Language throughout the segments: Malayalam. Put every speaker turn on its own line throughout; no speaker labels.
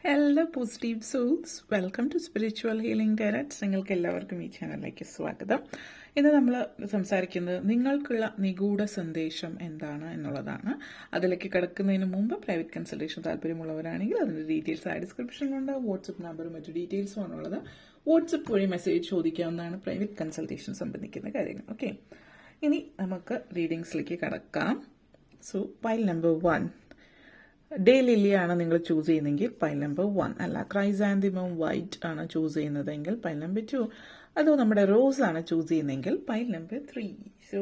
Hello positive souls, welcome to spiritual healing directs. നിങ്ങൾക്ക് എല്ലാവർക്കും ഈ ചാനലിലേക്ക് സ്വാഗതം. ഇന്ന് നമ്മൾ സംസാരിക്കുന്നത് നിങ്ങൾക്കുള്ള നിഗൂഢ സന്ദേശം എന്താണ് എന്നുള്ളതാണ്. അതിലേക്ക് കിടക്കുന്നതിന് മുമ്പ് പ്രൈവറ്റ് കൺസൾട്ടേഷൻ താല്പര്യമുള്ളവരാണെങ്കിൽ അതിൻ്റെ ഡീറ്റെയിൽസ് ആയ ഡിസ്ക്രിപ്ഷനിലുണ്ട്. വാട്സപ്പ് നമ്പറും മറ്റു ഡീറ്റെയിൽസും ആണുള്ളത്. വാട്സപ്പ് വഴി മെസ്സേജ് ചോദിക്കാവുന്നതാണ് പ്രൈവറ്റ് കൺസൾട്ടേഷൻ സംബന്ധിക്കുന്ന കാര്യങ്ങൾ. ഓക്കെ, ഇനി നമുക്ക് റീഡിങ്സിലേക്ക് കടക്കാം. So pile number 1, day lily ആണ് നിങ്ങൾ ചൂസ് ചെയ്യുന്നതെങ്കിൽ പൈൽ നമ്പർ 1, അല്ല ക്രൈസാന്തിമം വൈറ്റ് ആണ് ചൂസ് ചെയ്യുന്നതെങ്കിൽ പൈൽ നമ്പർ 2, അതോ നമ്മുടെ റോസ് ആണ് ചൂസ് ചെയ്യുന്നതെങ്കിൽ പൈൽ നമ്പർ 3. സോ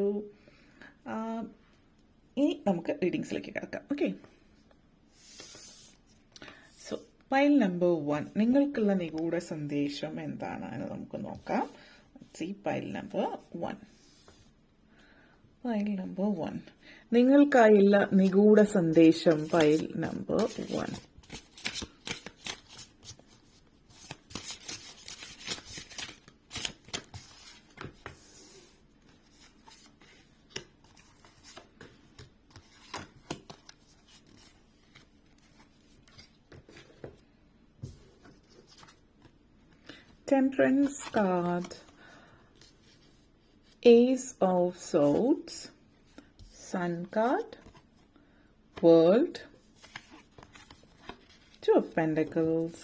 ഇനി നമുക്ക് റീഡിങ്സിലേക്ക് കിടക്കാം. ഓക്കെ, സോ പൈൽ നമ്പർ 1, നിങ്ങൾക്കുള്ള നിഗൂഢ സന്ദേശം എന്താണ് എന്ന് നമുക്ക് നോക്കാം. പൈൽ നമ്പർ 1, പൈൽ നമ്പർ 1, നിങ്ങൾക്കായുള്ള നിഗൂഢ സന്ദേശം pile number 1. Temperance card, Ace of Swords, Sun card, World, Two of Pentacles,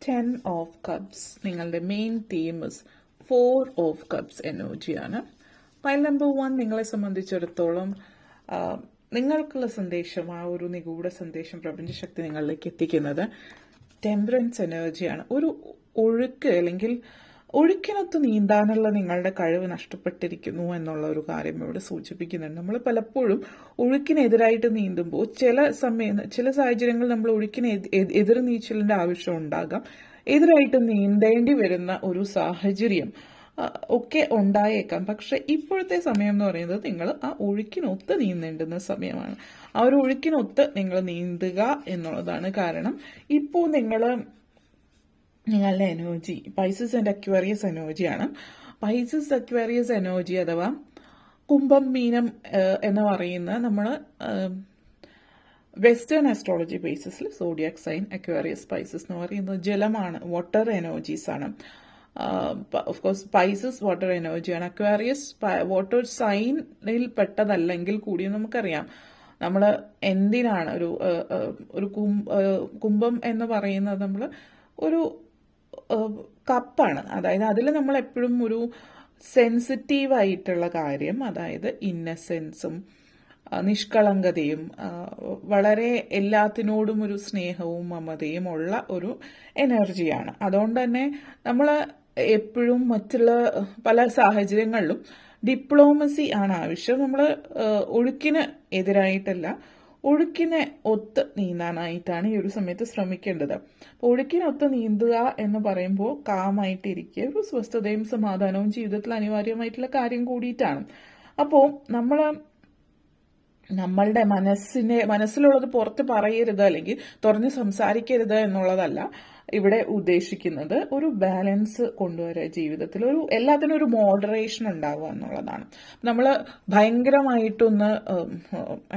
10 of Cups. നിങ്ങളുടെ മെയിൻ തീം 4 of Cups എനർജിയാണ്. പൈൽ നമ്പർ 1 നിങ്ങളെ സംബന്ധിച്ചിടത്തോളം നിങ്ങൾക്കുള്ള സന്ദേശം, ആ ഒരു നിഗൂഢ സന്ദേശം പ്രപഞ്ചശക്തി നിങ്ങളിലേക്ക് എത്തിക്കുന്നത് ടെമ്പറൻസ് എനർജിയാണ്. ഒരു ഒഴുക്ക് അല്ലെങ്കിൽ ഒഴുക്കിനൊത്ത് നീന്താനുള്ള നിങ്ങളുടെ കഴിവ് നഷ്ടപ്പെട്ടിരിക്കുന്നു എന്നുള്ള ഒരു കാര്യം ഇവിടെ സൂചിപ്പിക്കുന്നുണ്ട്. നമ്മൾ പലപ്പോഴും ഒഴുക്കിനെതിരായിട്ട് നീന്തുമ്പോൾ ചില സാഹചര്യങ്ങളിൽ നമ്മൾ ഒഴുക്കിന് എതിർ നീച്ചലിന്റെ ആവശ്യം ഉണ്ടാകാം. എതിരായിട്ട് നീന്തേണ്ടി വരുന്ന ഒരു സാഹചര്യം ഒക്കെ ഉണ്ടായേക്കാം. പക്ഷെ ഇപ്പോഴത്തെ സമയം എന്ന് പറയുന്നത് നിങ്ങൾ ആ ഒഴുക്കിനൊത്ത് നീന്തേണ്ടുന്ന സമയമാണ്. ആ ഒരു ഒഴുക്കിനൊത്ത് നിങ്ങൾ നീന്തുക എന്നുള്ളതാണ്. കാരണം ഇപ്പോൾ നിങ്ങളുടെ എനർജി പൈസസ് ആൻഡ് അക്വേറിയസ് എനർജിയാണ്. പൈസസ് അക്വേറിയസ് എനർജി അഥവാ കുംഭം മീനം എന്ന് പറയുന്ന നമ്മൾ വെസ്റ്റേൺ ആസ്ട്രോളജി ബേസിസിൽ സോഡിയാക് സൈൻ അക്വേറിയസ് പൈസസ് എന്ന് പറയുന്നത് ജലമാണ്, വാട്ടർ എനർജീസ് ആണ്. ഓഫ് കോഴ്സ് പൈസസ് വാട്ടർ എനർജിയാണ്. അക്വേറിയസ് വാട്ടർ സൈനിൽ പെട്ടതല്ലെങ്കിൽ കൂടി നമുക്കറിയാം നമ്മൾ എന്തിനാണ് ഒരു കുംഭം എന്ന് പറയുന്നത് നമ്മൾ ഒരു കപ്പാണ്. അതായത് അതിൽ നമ്മൾ എപ്പോഴും ഒരു സെൻസിറ്റീവ് ആയിട്ടുള്ള കാര്യം, അതായത് ഇന്നസെൻസും നിഷ്കളങ്കതയും വളരെ എല്ലാത്തിനോടും ഒരു സ്നേഹവും മമതയും ഉള്ള ഒരു എനർജിയാണ്. അതുകൊണ്ട് തന്നെ നമ്മൾ എപ്പോഴും മറ്റുള്ള പല സാഹചര്യങ്ങളിലും ഡിപ്ലോമസി ആണ് ആവശ്യം. നമ്മൾ ഒഴുക്കിന് എതിരായിട്ടല്ല, ഒഴുക്കിനെ ഒത്ത് നീന്താനായിട്ടാണ് ഈ ഒരു സമയത്ത് ശ്രമിക്കേണ്ടത്. ഒഴുക്കിനൊത്ത് നീന്തുക എന്ന് പറയുമ്പോൾ കാമായിട്ടിരിക്കുക, ഒരു സ്വസ്ഥതയും സമാധാനവും ജീവിതത്തിൽ അനിവാര്യമായിട്ടുള്ള കാര്യം കൂടിയിട്ടാണ്. അപ്പോൾ നമ്മളുടെ മനസ്സിലുള്ളത് പുറത്ത് പറയരുത് അല്ലെങ്കിൽ തുറന്ന് സംസാരിക്കരുത് എന്നുള്ളതല്ല ഇവിടെ ഉദ്ദേശിക്കുന്നത്. ഒരു ബാലൻസ് കൊണ്ടുവരിക ജീവിതത്തിൽ, എല്ലാത്തിനും ഒരു മോഡറേഷൻ ഉണ്ടാവുക എന്നുള്ളതാണ്. നമ്മൾ ഭയങ്കരമായിട്ടൊന്ന്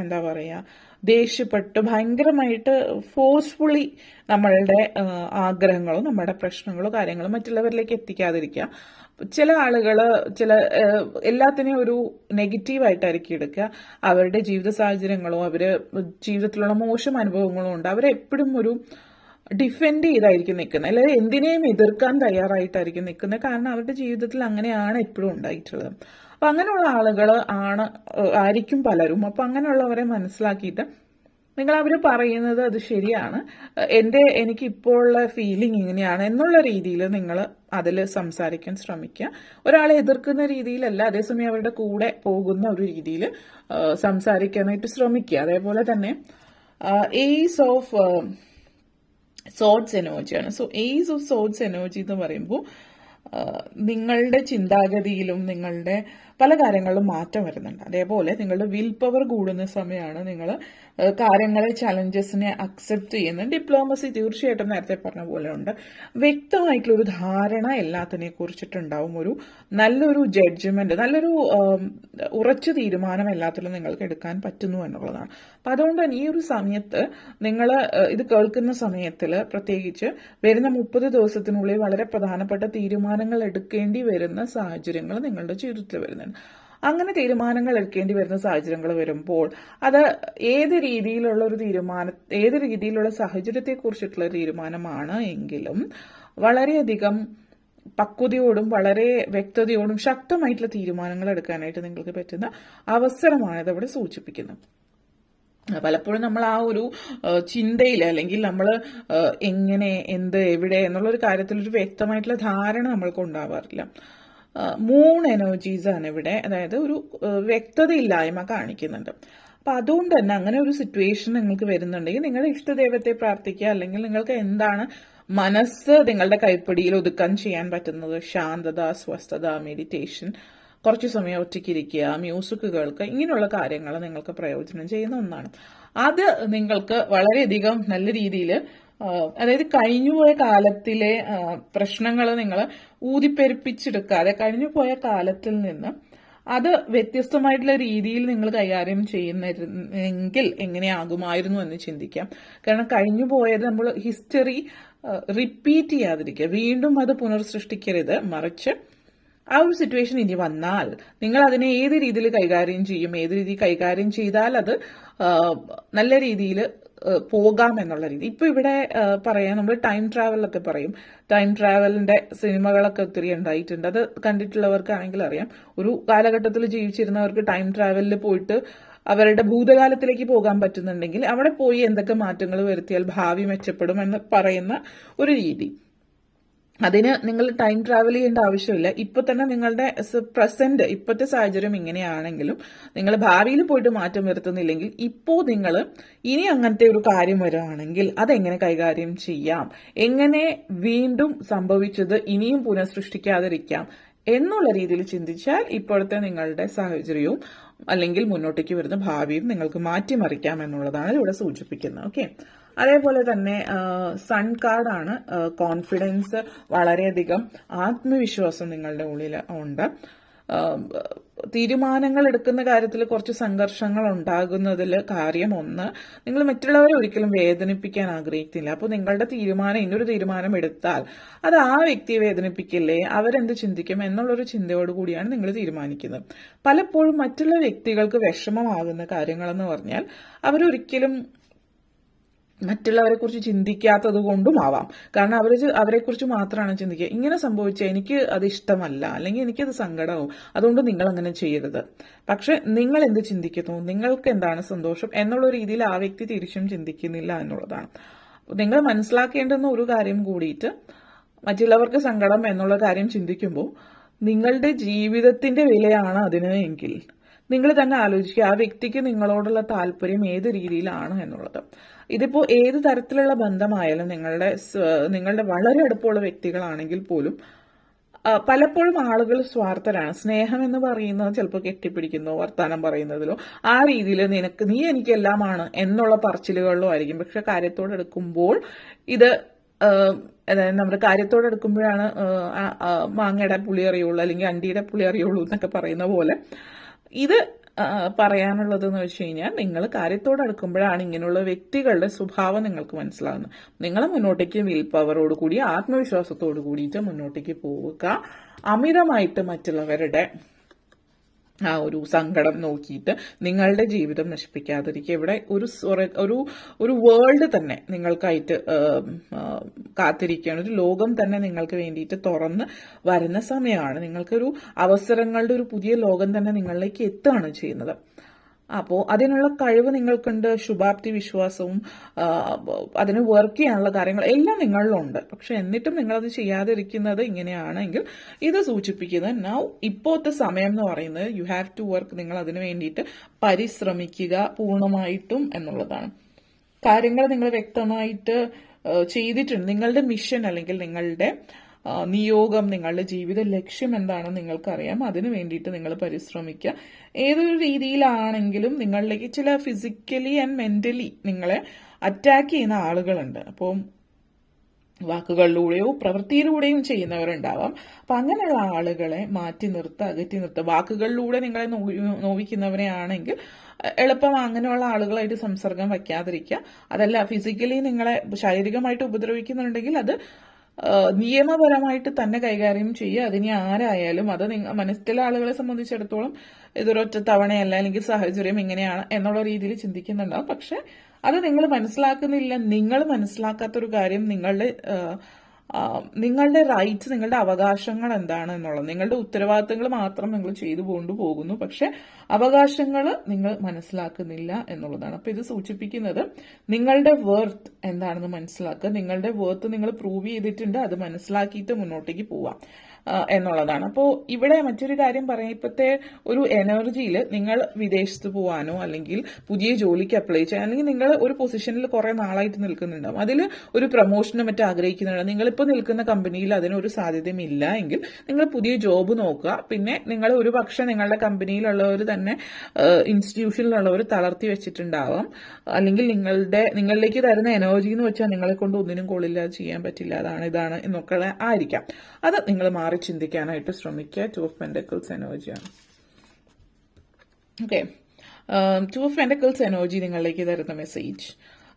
എന്താ പറയുക, ദേഷ്യപ്പെട്ട് ഭയങ്കരമായിട്ട് ഫോഴ്സ്ഫുള്ളി നമ്മളുടെ ആഗ്രഹങ്ങളോ നമ്മുടെ പ്രശ്നങ്ങളോ കാര്യങ്ങളോ മറ്റുള്ളവരിലേക്ക് എത്തിക്കാതിരിക്കുക. ചില ആളുകൾ എല്ലാത്തിനെയും ഒരു നെഗറ്റീവായിട്ടായിരിക്കും എടുക്കുക. അവരുടെ ജീവിത സാഹചര്യങ്ങളോ ജീവിതത്തിലുള്ള മോശം അനുഭവങ്ങളോ ഉണ്ട്. അവരെപ്പോഴും ഒരു ഡിഫെൻഡ് ചെയ്തായിരിക്കും നിൽക്കുന്നത്, അല്ലെങ്കിൽ എന്തിനേയും എതിർക്കാൻ തയ്യാറായിട്ടായിരിക്കും നിൽക്കുന്നത്. കാരണം അവരുടെ ജീവിതത്തിൽ അങ്ങനെയാണ് എപ്പോഴും ഉണ്ടായിട്ടുള്ളത്. അപ്പം അങ്ങനെയുള്ള ആളുകൾ ആയിരിക്കും പലരും. അപ്പം അങ്ങനെയുള്ളവരെ മനസ്സിലാക്കിയിട്ട് അവർ പറയുന്നത് അത് ശരിയാണ്, എനിക്ക് ഇപ്പോൾ ഉള്ള ഫീലിംഗ് ഇങ്ങനെയാണ് എന്നുള്ള രീതിയിൽ നിങ്ങൾ അതിൽ സംസാരിക്കാൻ ശ്രമിക്കുക. ഒരാളെ എതിർക്കുന്ന രീതിയിലല്ല, അതേസമയം അവരുടെ കൂടെ പോകുന്ന ഒരു രീതിയിൽ സംസാരിക്കാനായിട്ട് ശ്രമിക്കുക. അതേപോലെ തന്നെ ഏസ് ഓഫ് സോഡ്സ് എനർജിയാണ്. So ace of swords energy എന്ന് പറയുമ്പോൾ നിങ്ങളുടെ ചിന്താഗതിയിലും നിങ്ങളുടെ പല കാര്യങ്ങളിലും മാറ്റം വരുന്നുണ്ട്. അതേപോലെ നിങ്ങളുടെ വിൽ പവർ കൂടുന്ന സമയമാണ്. നിങ്ങൾ കാര്യങ്ങളെ, ചലഞ്ചസിനെ അക്സെപ്റ്റ് ചെയ്യുന്ന ഡിപ്ലോമസി തീർച്ചയായിട്ടും നേരത്തെ പറഞ്ഞ പോലെ ഉണ്ട്. വ്യക്തമായിട്ടുള്ള ഒരു ധാരണ എല്ലാത്തിനെ കുറിച്ചിട്ടുണ്ടാവും. ഒരു നല്ലൊരു ജഡ്ജ്മെന്റ്, നല്ലൊരു ഉറച്ച തീരുമാനം എല്ലാത്തിലും നിങ്ങൾക്ക് എടുക്കാൻ പറ്റുന്നു എന്നുള്ളതാണ്. അപ്പൊ അതുകൊണ്ട് തന്നെ ഈ ഒരു സമയത്ത് നിങ്ങൾ ഇത് കേൾക്കുന്ന സമയത്തിൽ പ്രത്യേകിച്ച് വരുന്ന 30 ദിവസത്തിനുള്ളിൽ വളരെ പ്രധാനപ്പെട്ട തീരുമാനങ്ങൾ എടുക്കേണ്ടി വരുന്ന സാഹചര്യങ്ങൾ നിങ്ങളുടെ ജീവിതത്തിൽ വരുന്നുണ്ട്. അങ്ങനെ തീരുമാനങ്ങൾ എടുക്കേണ്ടി വരുന്ന സാഹചര്യങ്ങൾ വരുമ്പോൾ അത് ഏത് രീതിയിലുള്ള ഒരു ഏത് രീതിയിലുള്ള സാഹചര്യത്തെ കുറിച്ചിട്ടുള്ള തീരുമാനമാണ് എങ്കിലും വളരെയധികം പക്വതയോടും വളരെ വ്യക്തതയോടും ശക്തമായിട്ടുള്ള തീരുമാനങ്ങൾ എടുക്കാനായിട്ട് നിങ്ങൾക്ക് പറ്റുന്ന അവസരമാണ് ഇതവിടെ സൂചിപ്പിക്കുന്നത്. പലപ്പോഴും നമ്മൾ ആ ഒരു ചിന്തയിൽ, അല്ലെങ്കിൽ നമ്മൾ എങ്ങനെ, എന്ത്, എവിടെ എന്നുള്ളൊരു കാര്യത്തിൽ ഒരു വ്യക്തമായിട്ടുള്ള ധാരണ നമ്മൾക്ക് ഉണ്ടാവാറില്ല. മൂൺ എനർജീസ് ആണ് ഇവിടെ, അതായത് ഒരു വ്യക്തതയില്ലായ്മ കാണിക്കുന്നുണ്ട്. അപ്പൊ അതുകൊണ്ട് തന്നെ അങ്ങനെ ഒരു സിറ്റുവേഷൻ നിങ്ങൾക്ക് വരുന്നുണ്ടെങ്കിൽ നിങ്ങളുടെ ഇഷ്ടദൈവത്തെ പ്രാർത്ഥിക്കുക, അല്ലെങ്കിൽ നിങ്ങൾക്ക് എന്താണ് മനസ്സ് നിങ്ങളുടെ കൈപ്പിടിയിൽ ഒതുക്കാൻ ചെയ്യാൻ പറ്റുന്നത്, ശാന്തത, സ്വസ്ഥത, മെഡിറ്റേഷൻ, കുറച്ചു സമയം ഒറ്റയ്ക്കിരിക്കുക, മ്യൂസിക് കേൾക്കുക, ഇങ്ങനെയുള്ള കാര്യങ്ങൾ നിങ്ങൾക്ക് പ്രയോജനം ചെയ്യുന്ന ഒന്നാണ്. അത് നിങ്ങൾക്ക് വളരെയധികം നല്ല രീതിയിൽ, അതായത് കഴിഞ്ഞുപോയ കാലത്തിലെ പ്രശ്നങ്ങൾ നിങ്ങൾ ഊതിപ്പെരുപ്പിച്ചെടുക്കാതെ കഴിഞ്ഞുപോയ കാലത്തിൽ നിന്ന് അത് വ്യത്യസ്തമായിട്ടുള്ള രീതിയിൽ നിങ്ങൾ കൈകാര്യം ചെയ്യുന്നെങ്കിൽ എങ്ങനെയാകുമായിരുന്നു എന്ന് ചിന്തിക്കാം. കാരണം കഴിഞ്ഞു പോയത് നമ്മൾ ഹിസ്റ്ററി റിപ്പീറ്റ് ചെയ്യാതിരിക്കുക, വീണ്ടും അത് പുനർസൃഷ്ടിക്കരുത്. മറിച്ച് ആ ഒരു സിറ്റുവേഷൻ ഇനി വന്നാൽ നിങ്ങൾ അതിനെ ഏത് രീതിയിൽ കൈകാര്യം ചെയ്യും, ഏത് രീതിയിൽ കൈകാര്യം ചെയ്താൽ അത് നല്ല രീതിയിൽ പോകാം എന്നുള്ള രീതി. ഇപ്പൊ ഇവിടെ പറയാം, നമ്മൾ ടൈം ട്രാവലൊക്കെ പറയും. ടൈം ട്രാവലിന്റെ സിനിമകളൊക്കെ ഒത്തിരി ഉണ്ടായിട്ടുണ്ട്. അത് കണ്ടിട്ടുള്ളവർക്കാണെങ്കിൽ അറിയാം. ഒരു കാലഘട്ടത്തിൽ ജീവിച്ചിരുന്നവർക്ക് ടൈം ട്രാവലിൽ പോയിട്ട് അവരുടെ ഭൂതകാലത്തിലേക്ക് പോകാൻ പറ്റുന്നുണ്ടെങ്കിൽ അവിടെ പോയി എന്തൊക്കെ മാറ്റങ്ങൾ വരുത്തിയാൽ ഭാവി മെച്ചപ്പെടും എന്ന് പറയുന്ന ഒരു രീതി. അതിന് നിങ്ങൾ ടൈം ട്രാവൽ ചെയ്യേണ്ട ആവശ്യമില്ല. ഇപ്പൊ തന്നെ നിങ്ങളുടെ പ്രസന്റ്, ഇപ്പോഴത്തെ സാഹചര്യം ഇങ്ങനെയാണെങ്കിലും നിങ്ങൾ ഭാവിയിൽ പോയിട്ട് മാറ്റം വരുത്തുന്നില്ലെങ്കിൽ ഇപ്പോൾ നിങ്ങൾ ഇനി അങ്ങനത്തെ ഒരു കാര്യം വരുവാണെങ്കിൽ അതെങ്ങനെ കൈകാര്യം ചെയ്യാം, എങ്ങനെ വീണ്ടും സംഭവിച്ചത് ഇനിയും പുനഃസൃഷ്ടിക്കാതിരിക്കാം എന്നുള്ള രീതിയിൽ ചിന്തിച്ചാൽ ഇപ്പോഴത്തെ നിങ്ങളുടെ സാഹചര്യവും അല്ലെങ്കിൽ മുന്നോട്ടേക്ക് വരുന്ന ഭാവിയും നിങ്ങൾക്ക് മാറ്റിമറിക്കാം എന്നുള്ളതാണ് ഇവിടെ സൂചിപ്പിക്കുന്നത്. ഓക്കെ, അതേപോലെ തന്നെ സൺ കാർഡാണ്. കോൺഫിഡൻസ്, വളരെയധികം ആത്മവിശ്വാസം നിങ്ങളുടെ ഉള്ളിൽ ഉണ്ട്. തീരുമാനങ്ങൾ എടുക്കുന്ന കാര്യത്തിൽ കുറച്ച് സംഘർഷങ്ങൾ ഉണ്ടാകുന്നതിൽ കാര്യം ഒന്ന്, നിങ്ങൾ മറ്റുള്ളവരെ ഒരിക്കലും വേദനിപ്പിക്കാൻ ആഗ്രഹിക്കുന്നില്ല. അപ്പോൾ നിങ്ങളുടെ തീരുമാനം, ഇന്നൊരു തീരുമാനം എടുത്താൽ അത് ആ വ്യക്തിയെ വേദനിപ്പിക്കില്ലേ, അവരെന്ത് ചിന്തിക്കും എന്നുള്ളൊരു ചിന്തയോട് കൂടിയാണ് നിങ്ങൾ തീരുമാനിക്കുന്നത്. പലപ്പോഴും മറ്റുള്ള വ്യക്തികൾക്ക് വിഷമമാകുന്ന കാര്യങ്ങളെന്ന് പറഞ്ഞാൽ അവരൊരിക്കലും മറ്റുള്ളവരെ കുറിച്ച് ചിന്തിക്കാത്തത് കൊണ്ടും ആവാം. കാരണം അവരെക്കുറിച്ച് മാത്രമാണ് ചിന്തിക്കുക. ഇങ്ങനെ സംഭവിച്ചാൽ എനിക്ക് അത് ഇഷ്ടമല്ല, അല്ലെങ്കിൽ എനിക്കത് സങ്കടമാവും, അതുകൊണ്ട് നിങ്ങൾ അങ്ങനെ ചെയ്യരുത്. പക്ഷെ നിങ്ങൾ എന്ത് ചിന്തിക്കുന്നു, നിങ്ങൾക്ക് എന്താണ് സന്തോഷം എന്നുള്ള രീതിയിൽ ആ വ്യക്തി തിരിച്ചും ചിന്തിക്കുന്നില്ല എന്നുള്ളതാണ്. നിങ്ങൾ മനസ്സിലാക്കേണ്ടുന്ന ഒരു കാര്യം കൂടിയിട്ട്, മറ്റുള്ളവർക്ക് സങ്കടം എന്നുള്ള കാര്യം ചിന്തിക്കുമ്പോൾ നിങ്ങളുടെ ജീവിതത്തിന്റെ വിലയാണ് അതിന് എങ്കിൽ നിങ്ങൾ തന്നെ ആലോചിക്കുക, ആ വ്യക്തിക്ക് നിങ്ങളോടുള്ള താല്പര്യം ഏത് രീതിയിലാണ് എന്നുള്ളത്. ഇതിപ്പോ ഏത് തരത്തിലുള്ള ബന്ധമായാലും നിങ്ങളുടെ വളരെ അടുപ്പമുള്ള വ്യക്തികളാണെങ്കിൽ പോലും പലപ്പോഴും ആളുകൾ സ്വാർത്ഥരാണ്. സ്നേഹം എന്ന് പറയുന്നത് ചിലപ്പോൾ കെട്ടിപ്പിടിക്കുന്നോ വർത്താനം പറയുന്നതിലോ ആ രീതിയിൽ നീ എനിക്കെല്ലാമാണ് എന്നുള്ള പറച്ചിലുകളിലോ ആയിരിക്കും. പക്ഷെ കാര്യത്തോടെടുക്കുമ്പോൾ ഇത് നമ്മുടെ കാര്യത്തോടെടുക്കുമ്പോഴാണ് മാങ്ങയുടെ പുളി അറിയുള്ളൂ, അല്ലെങ്കിൽ അണ്ടിയുടെ പുളി അറിയുള്ളൂ എന്നൊക്കെ പറയുന്ന പോലെ ഇത് പറയാനുള്ളത് എന്ന് വെച്ച് കഴിഞ്ഞാൽ, നിങ്ങൾ കാര്യത്തോട് അടുക്കുമ്പോഴാണ് ഇങ്ങനെയുള്ള വ്യക്തികളുടെ സ്വഭാവം നിങ്ങൾക്ക് മനസ്സിലാകുന്നത്. നിങ്ങൾ മുന്നോട്ടേക്ക് വിൽ പവറോട് കൂടി, ആത്മവിശ്വാസത്തോട് കൂടിയിട്ട് മുന്നോട്ടേക്ക് പോവുക. അമിതമായിട്ട് മറ്റുള്ളവരുടെ ആ ഒരു സങ്കടം നോക്കിയിട്ട് നിങ്ങളുടെ ജീവിതം നശിപ്പിക്കാതിരിക്കുക. ഇവിടെ ഒരു വേൾഡ് തന്നെ നിങ്ങൾക്കായിട്ട് കാത്തിരിക്കുകയാണ്. ഒരു ലോകം തന്നെ നിങ്ങൾക്ക് വേണ്ടിയിട്ട് തുറന്ന് വരുന്ന സമയമാണ്. നിങ്ങൾക്കൊരു അവസരങ്ങളുടെ ഒരു പുതിയ ലോകം തന്നെ നിങ്ങളിലേക്ക് എത്തുകയാണ് ചെയ്യുന്നത്. അപ്പോൾ അതിനുള്ള കഴിവ് നിങ്ങൾക്കുണ്ട്, ശുഭാപ്തി വിശ്വാസവും അതിന് വർക്ക് ചെയ്യാനുള്ള കാര്യങ്ങൾ എല്ലാം നിങ്ങളിലുണ്ട്. പക്ഷെ എന്നിട്ടും നിങ്ങളത് ചെയ്യാതിരിക്കുന്നത് ഇങ്ങനെയാണെങ്കിൽ ഇത് സൂചിപ്പിക്കുന്നത് ഇപ്പോഴത്തെ സമയം എന്ന് പറയുന്നത് യു ഹാവ് ടു വർക്ക്, നിങ്ങൾ അതിന് വേണ്ടിയിട്ട് പരിശ്രമിക്കുക പൂർണ്ണമായിട്ടും എന്നുള്ളതാണ്. കാര്യങ്ങൾ നിങ്ങൾ വ്യക്തമായിട്ട് ചെയ്തിട്ടുണ്ട്. നിങ്ങളുടെ മിഷൻ അല്ലെങ്കിൽ നിങ്ങളുടെ നിയോഗം, നിങ്ങളുടെ ജീവിത ലക്ഷ്യം എന്താണെന്ന് നിങ്ങൾക്കറിയാം. അതിനു വേണ്ടിയിട്ട് നിങ്ങൾ പരിശ്രമിക്കുക. ഏതൊരു രീതിയിലാണെങ്കിലും നിങ്ങളിലേക്ക് ചില ഫിസിക്കലി ആൻഡ് മെന്റലി നിങ്ങളെ അറ്റാക്ക് ചെയ്യുന്ന ആളുകളുണ്ട്. അപ്പോൾ വാക്കുകളിലൂടെയോ പ്രവൃത്തിയിലൂടെയും ചെയ്യുന്നവരുണ്ടാവാം. അപ്പൊ അങ്ങനെയുള്ള ആളുകളെ മാറ്റി നിർത്തുക, അകറ്റി നിർത്തുക. വാക്കുകളിലൂടെ നിങ്ങളെ നോവിക്കുന്നവരെ ആണെങ്കിൽ എളുപ്പം അങ്ങനെയുള്ള ആളുകളായിട്ട് സംസർഗം വയ്ക്കാതിരിക്കുക. അതല്ല ഫിസിക്കലി നിങ്ങളെ ശാരീരികമായിട്ട് ഉപദ്രവിക്കുന്നുണ്ടെങ്കിൽ അത് നിയമപരമായിട്ട് തന്നെ കൈകാര്യം ചെയ്യുക. അതിനി ആരായാലും അത് മനസ്സിലെ ആളുകളെ സംബന്ധിച്ചിടത്തോളം ഇതൊരൊറ്റ തവണയല്ല, അല്ലെങ്കിൽ സാഹചര്യം ഇങ്ങനെയാണ് എന്നുള്ള രീതിയിൽ ചിന്തിക്കുന്നുണ്ടാവും. പക്ഷെ അത് നിങ്ങൾ മനസ്സിലാക്കുന്നില്ല. നിങ്ങൾ മനസ്സിലാക്കാത്തൊരു കാര്യം നിങ്ങളുടെ റൈറ്റ്സ്, നിങ്ങളുടെ അവകാശങ്ങൾ എന്താണ് എന്നുള്ളത്. നിങ്ങളുടെ ഉത്തരവാദിത്തങ്ങൾ മാത്രം നിങ്ങൾ ചെയ്തു കൊണ്ടുപോകുന്നു, പക്ഷെ അവകാശങ്ങൾ നിങ്ങൾ മനസ്സിലാക്കുന്നില്ല എന്നുള്ളതാണ്. അപ്പൊ ഇത് സൂചിപ്പിക്കുന്നത് നിങ്ങളുടെ വർത്ത് എന്താണെന്ന് മനസ്സിലാക്കുക. നിങ്ങളുടെ വർത്ത് നിങ്ങൾ പ്രൂവ് ചെയ്തിട്ടുണ്ട്, അത് മനസ്സിലാക്കിയിട്ട് മുന്നോട്ടേക്ക് പോവാം എന്നുള്ളതാണ്. അപ്പോൾ ഇവിടെ മറ്റൊരു കാര്യം പറയാം, ഇപ്പോഴത്തെ ഒരു എനർജിയിൽ നിങ്ങൾ വിദേശത്ത് പോകാനോ അല്ലെങ്കിൽ പുതിയ ജോലിക്ക് അപ്ലൈ ചെയ്യാൻ, അല്ലെങ്കിൽ നിങ്ങൾ ഒരു പൊസിഷനിൽ കുറെ നാളായിട്ട് നിൽക്കുന്നുണ്ടാവും, അതിൽ ഒരു പ്രൊമോഷന് മറ്റും ആഗ്രഹിക്കുന്നുണ്ടാവും. നിങ്ങളിപ്പോൾ നിൽക്കുന്ന കമ്പനിയിൽ അതിനൊരു സാധ്യതയും ഇല്ല എങ്കിൽ നിങ്ങൾ പുതിയ ജോബ് നോക്കുക. പിന്നെ നിങ്ങൾ ഒരു പക്ഷെ നിങ്ങളുടെ കമ്പനിയിലുള്ളവർ തന്നെ ഇൻസ്റ്റിറ്റ്യൂഷനിലുള്ളവർ തളർത്തി വെച്ചിട്ടുണ്ടാവാം, അല്ലെങ്കിൽ നിങ്ങളിലേക്ക് തരുന്ന എനർജി എന്ന് വെച്ചാൽ നിങ്ങളെ കൊണ്ട് ഒന്നിനും കൊള്ളില്ല, ചെയ്യാൻ പറ്റില്ല, അതാണ് ഇതാണ് എന്നൊക്കെ ആയിരിക്കാം. അത് നിങ്ങൾ മാറി ചിന്തിക്കാനായിട്ട് ശ്രമിക്കുക. 2 of Pentacles എനർജിയാണ്. ഓക്കെ, 2 of Pentacles എനർജി നിങ്ങളിലേക്ക് തരുന്ന മെസ്സേജ്,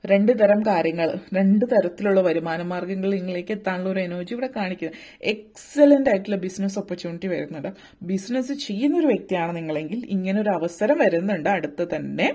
2 തരം കാര്യങ്ങൾ, 2 തരത്തിലുള്ള വരുമാന മാർഗങ്ങൾ നിങ്ങളിലേക്ക് എത്താനുള്ള ഒരു എനർജി ഇവിടെ കാണിക്കുന്നത്. എക്സലന്റ് ആയിട്ടുള്ള ബിസിനസ് ഓപ്പർച്യൂണിറ്റി വരുന്നുണ്ട്. ബിസിനസ് ചെയ്യുന്ന ഒരു വ്യക്തിയാണ് നിങ്ങളെങ്കിൽ ഇങ്ങനെ ഒരു അവസരം വരുന്നുണ്ട് അടുത്ത് തന്നെ.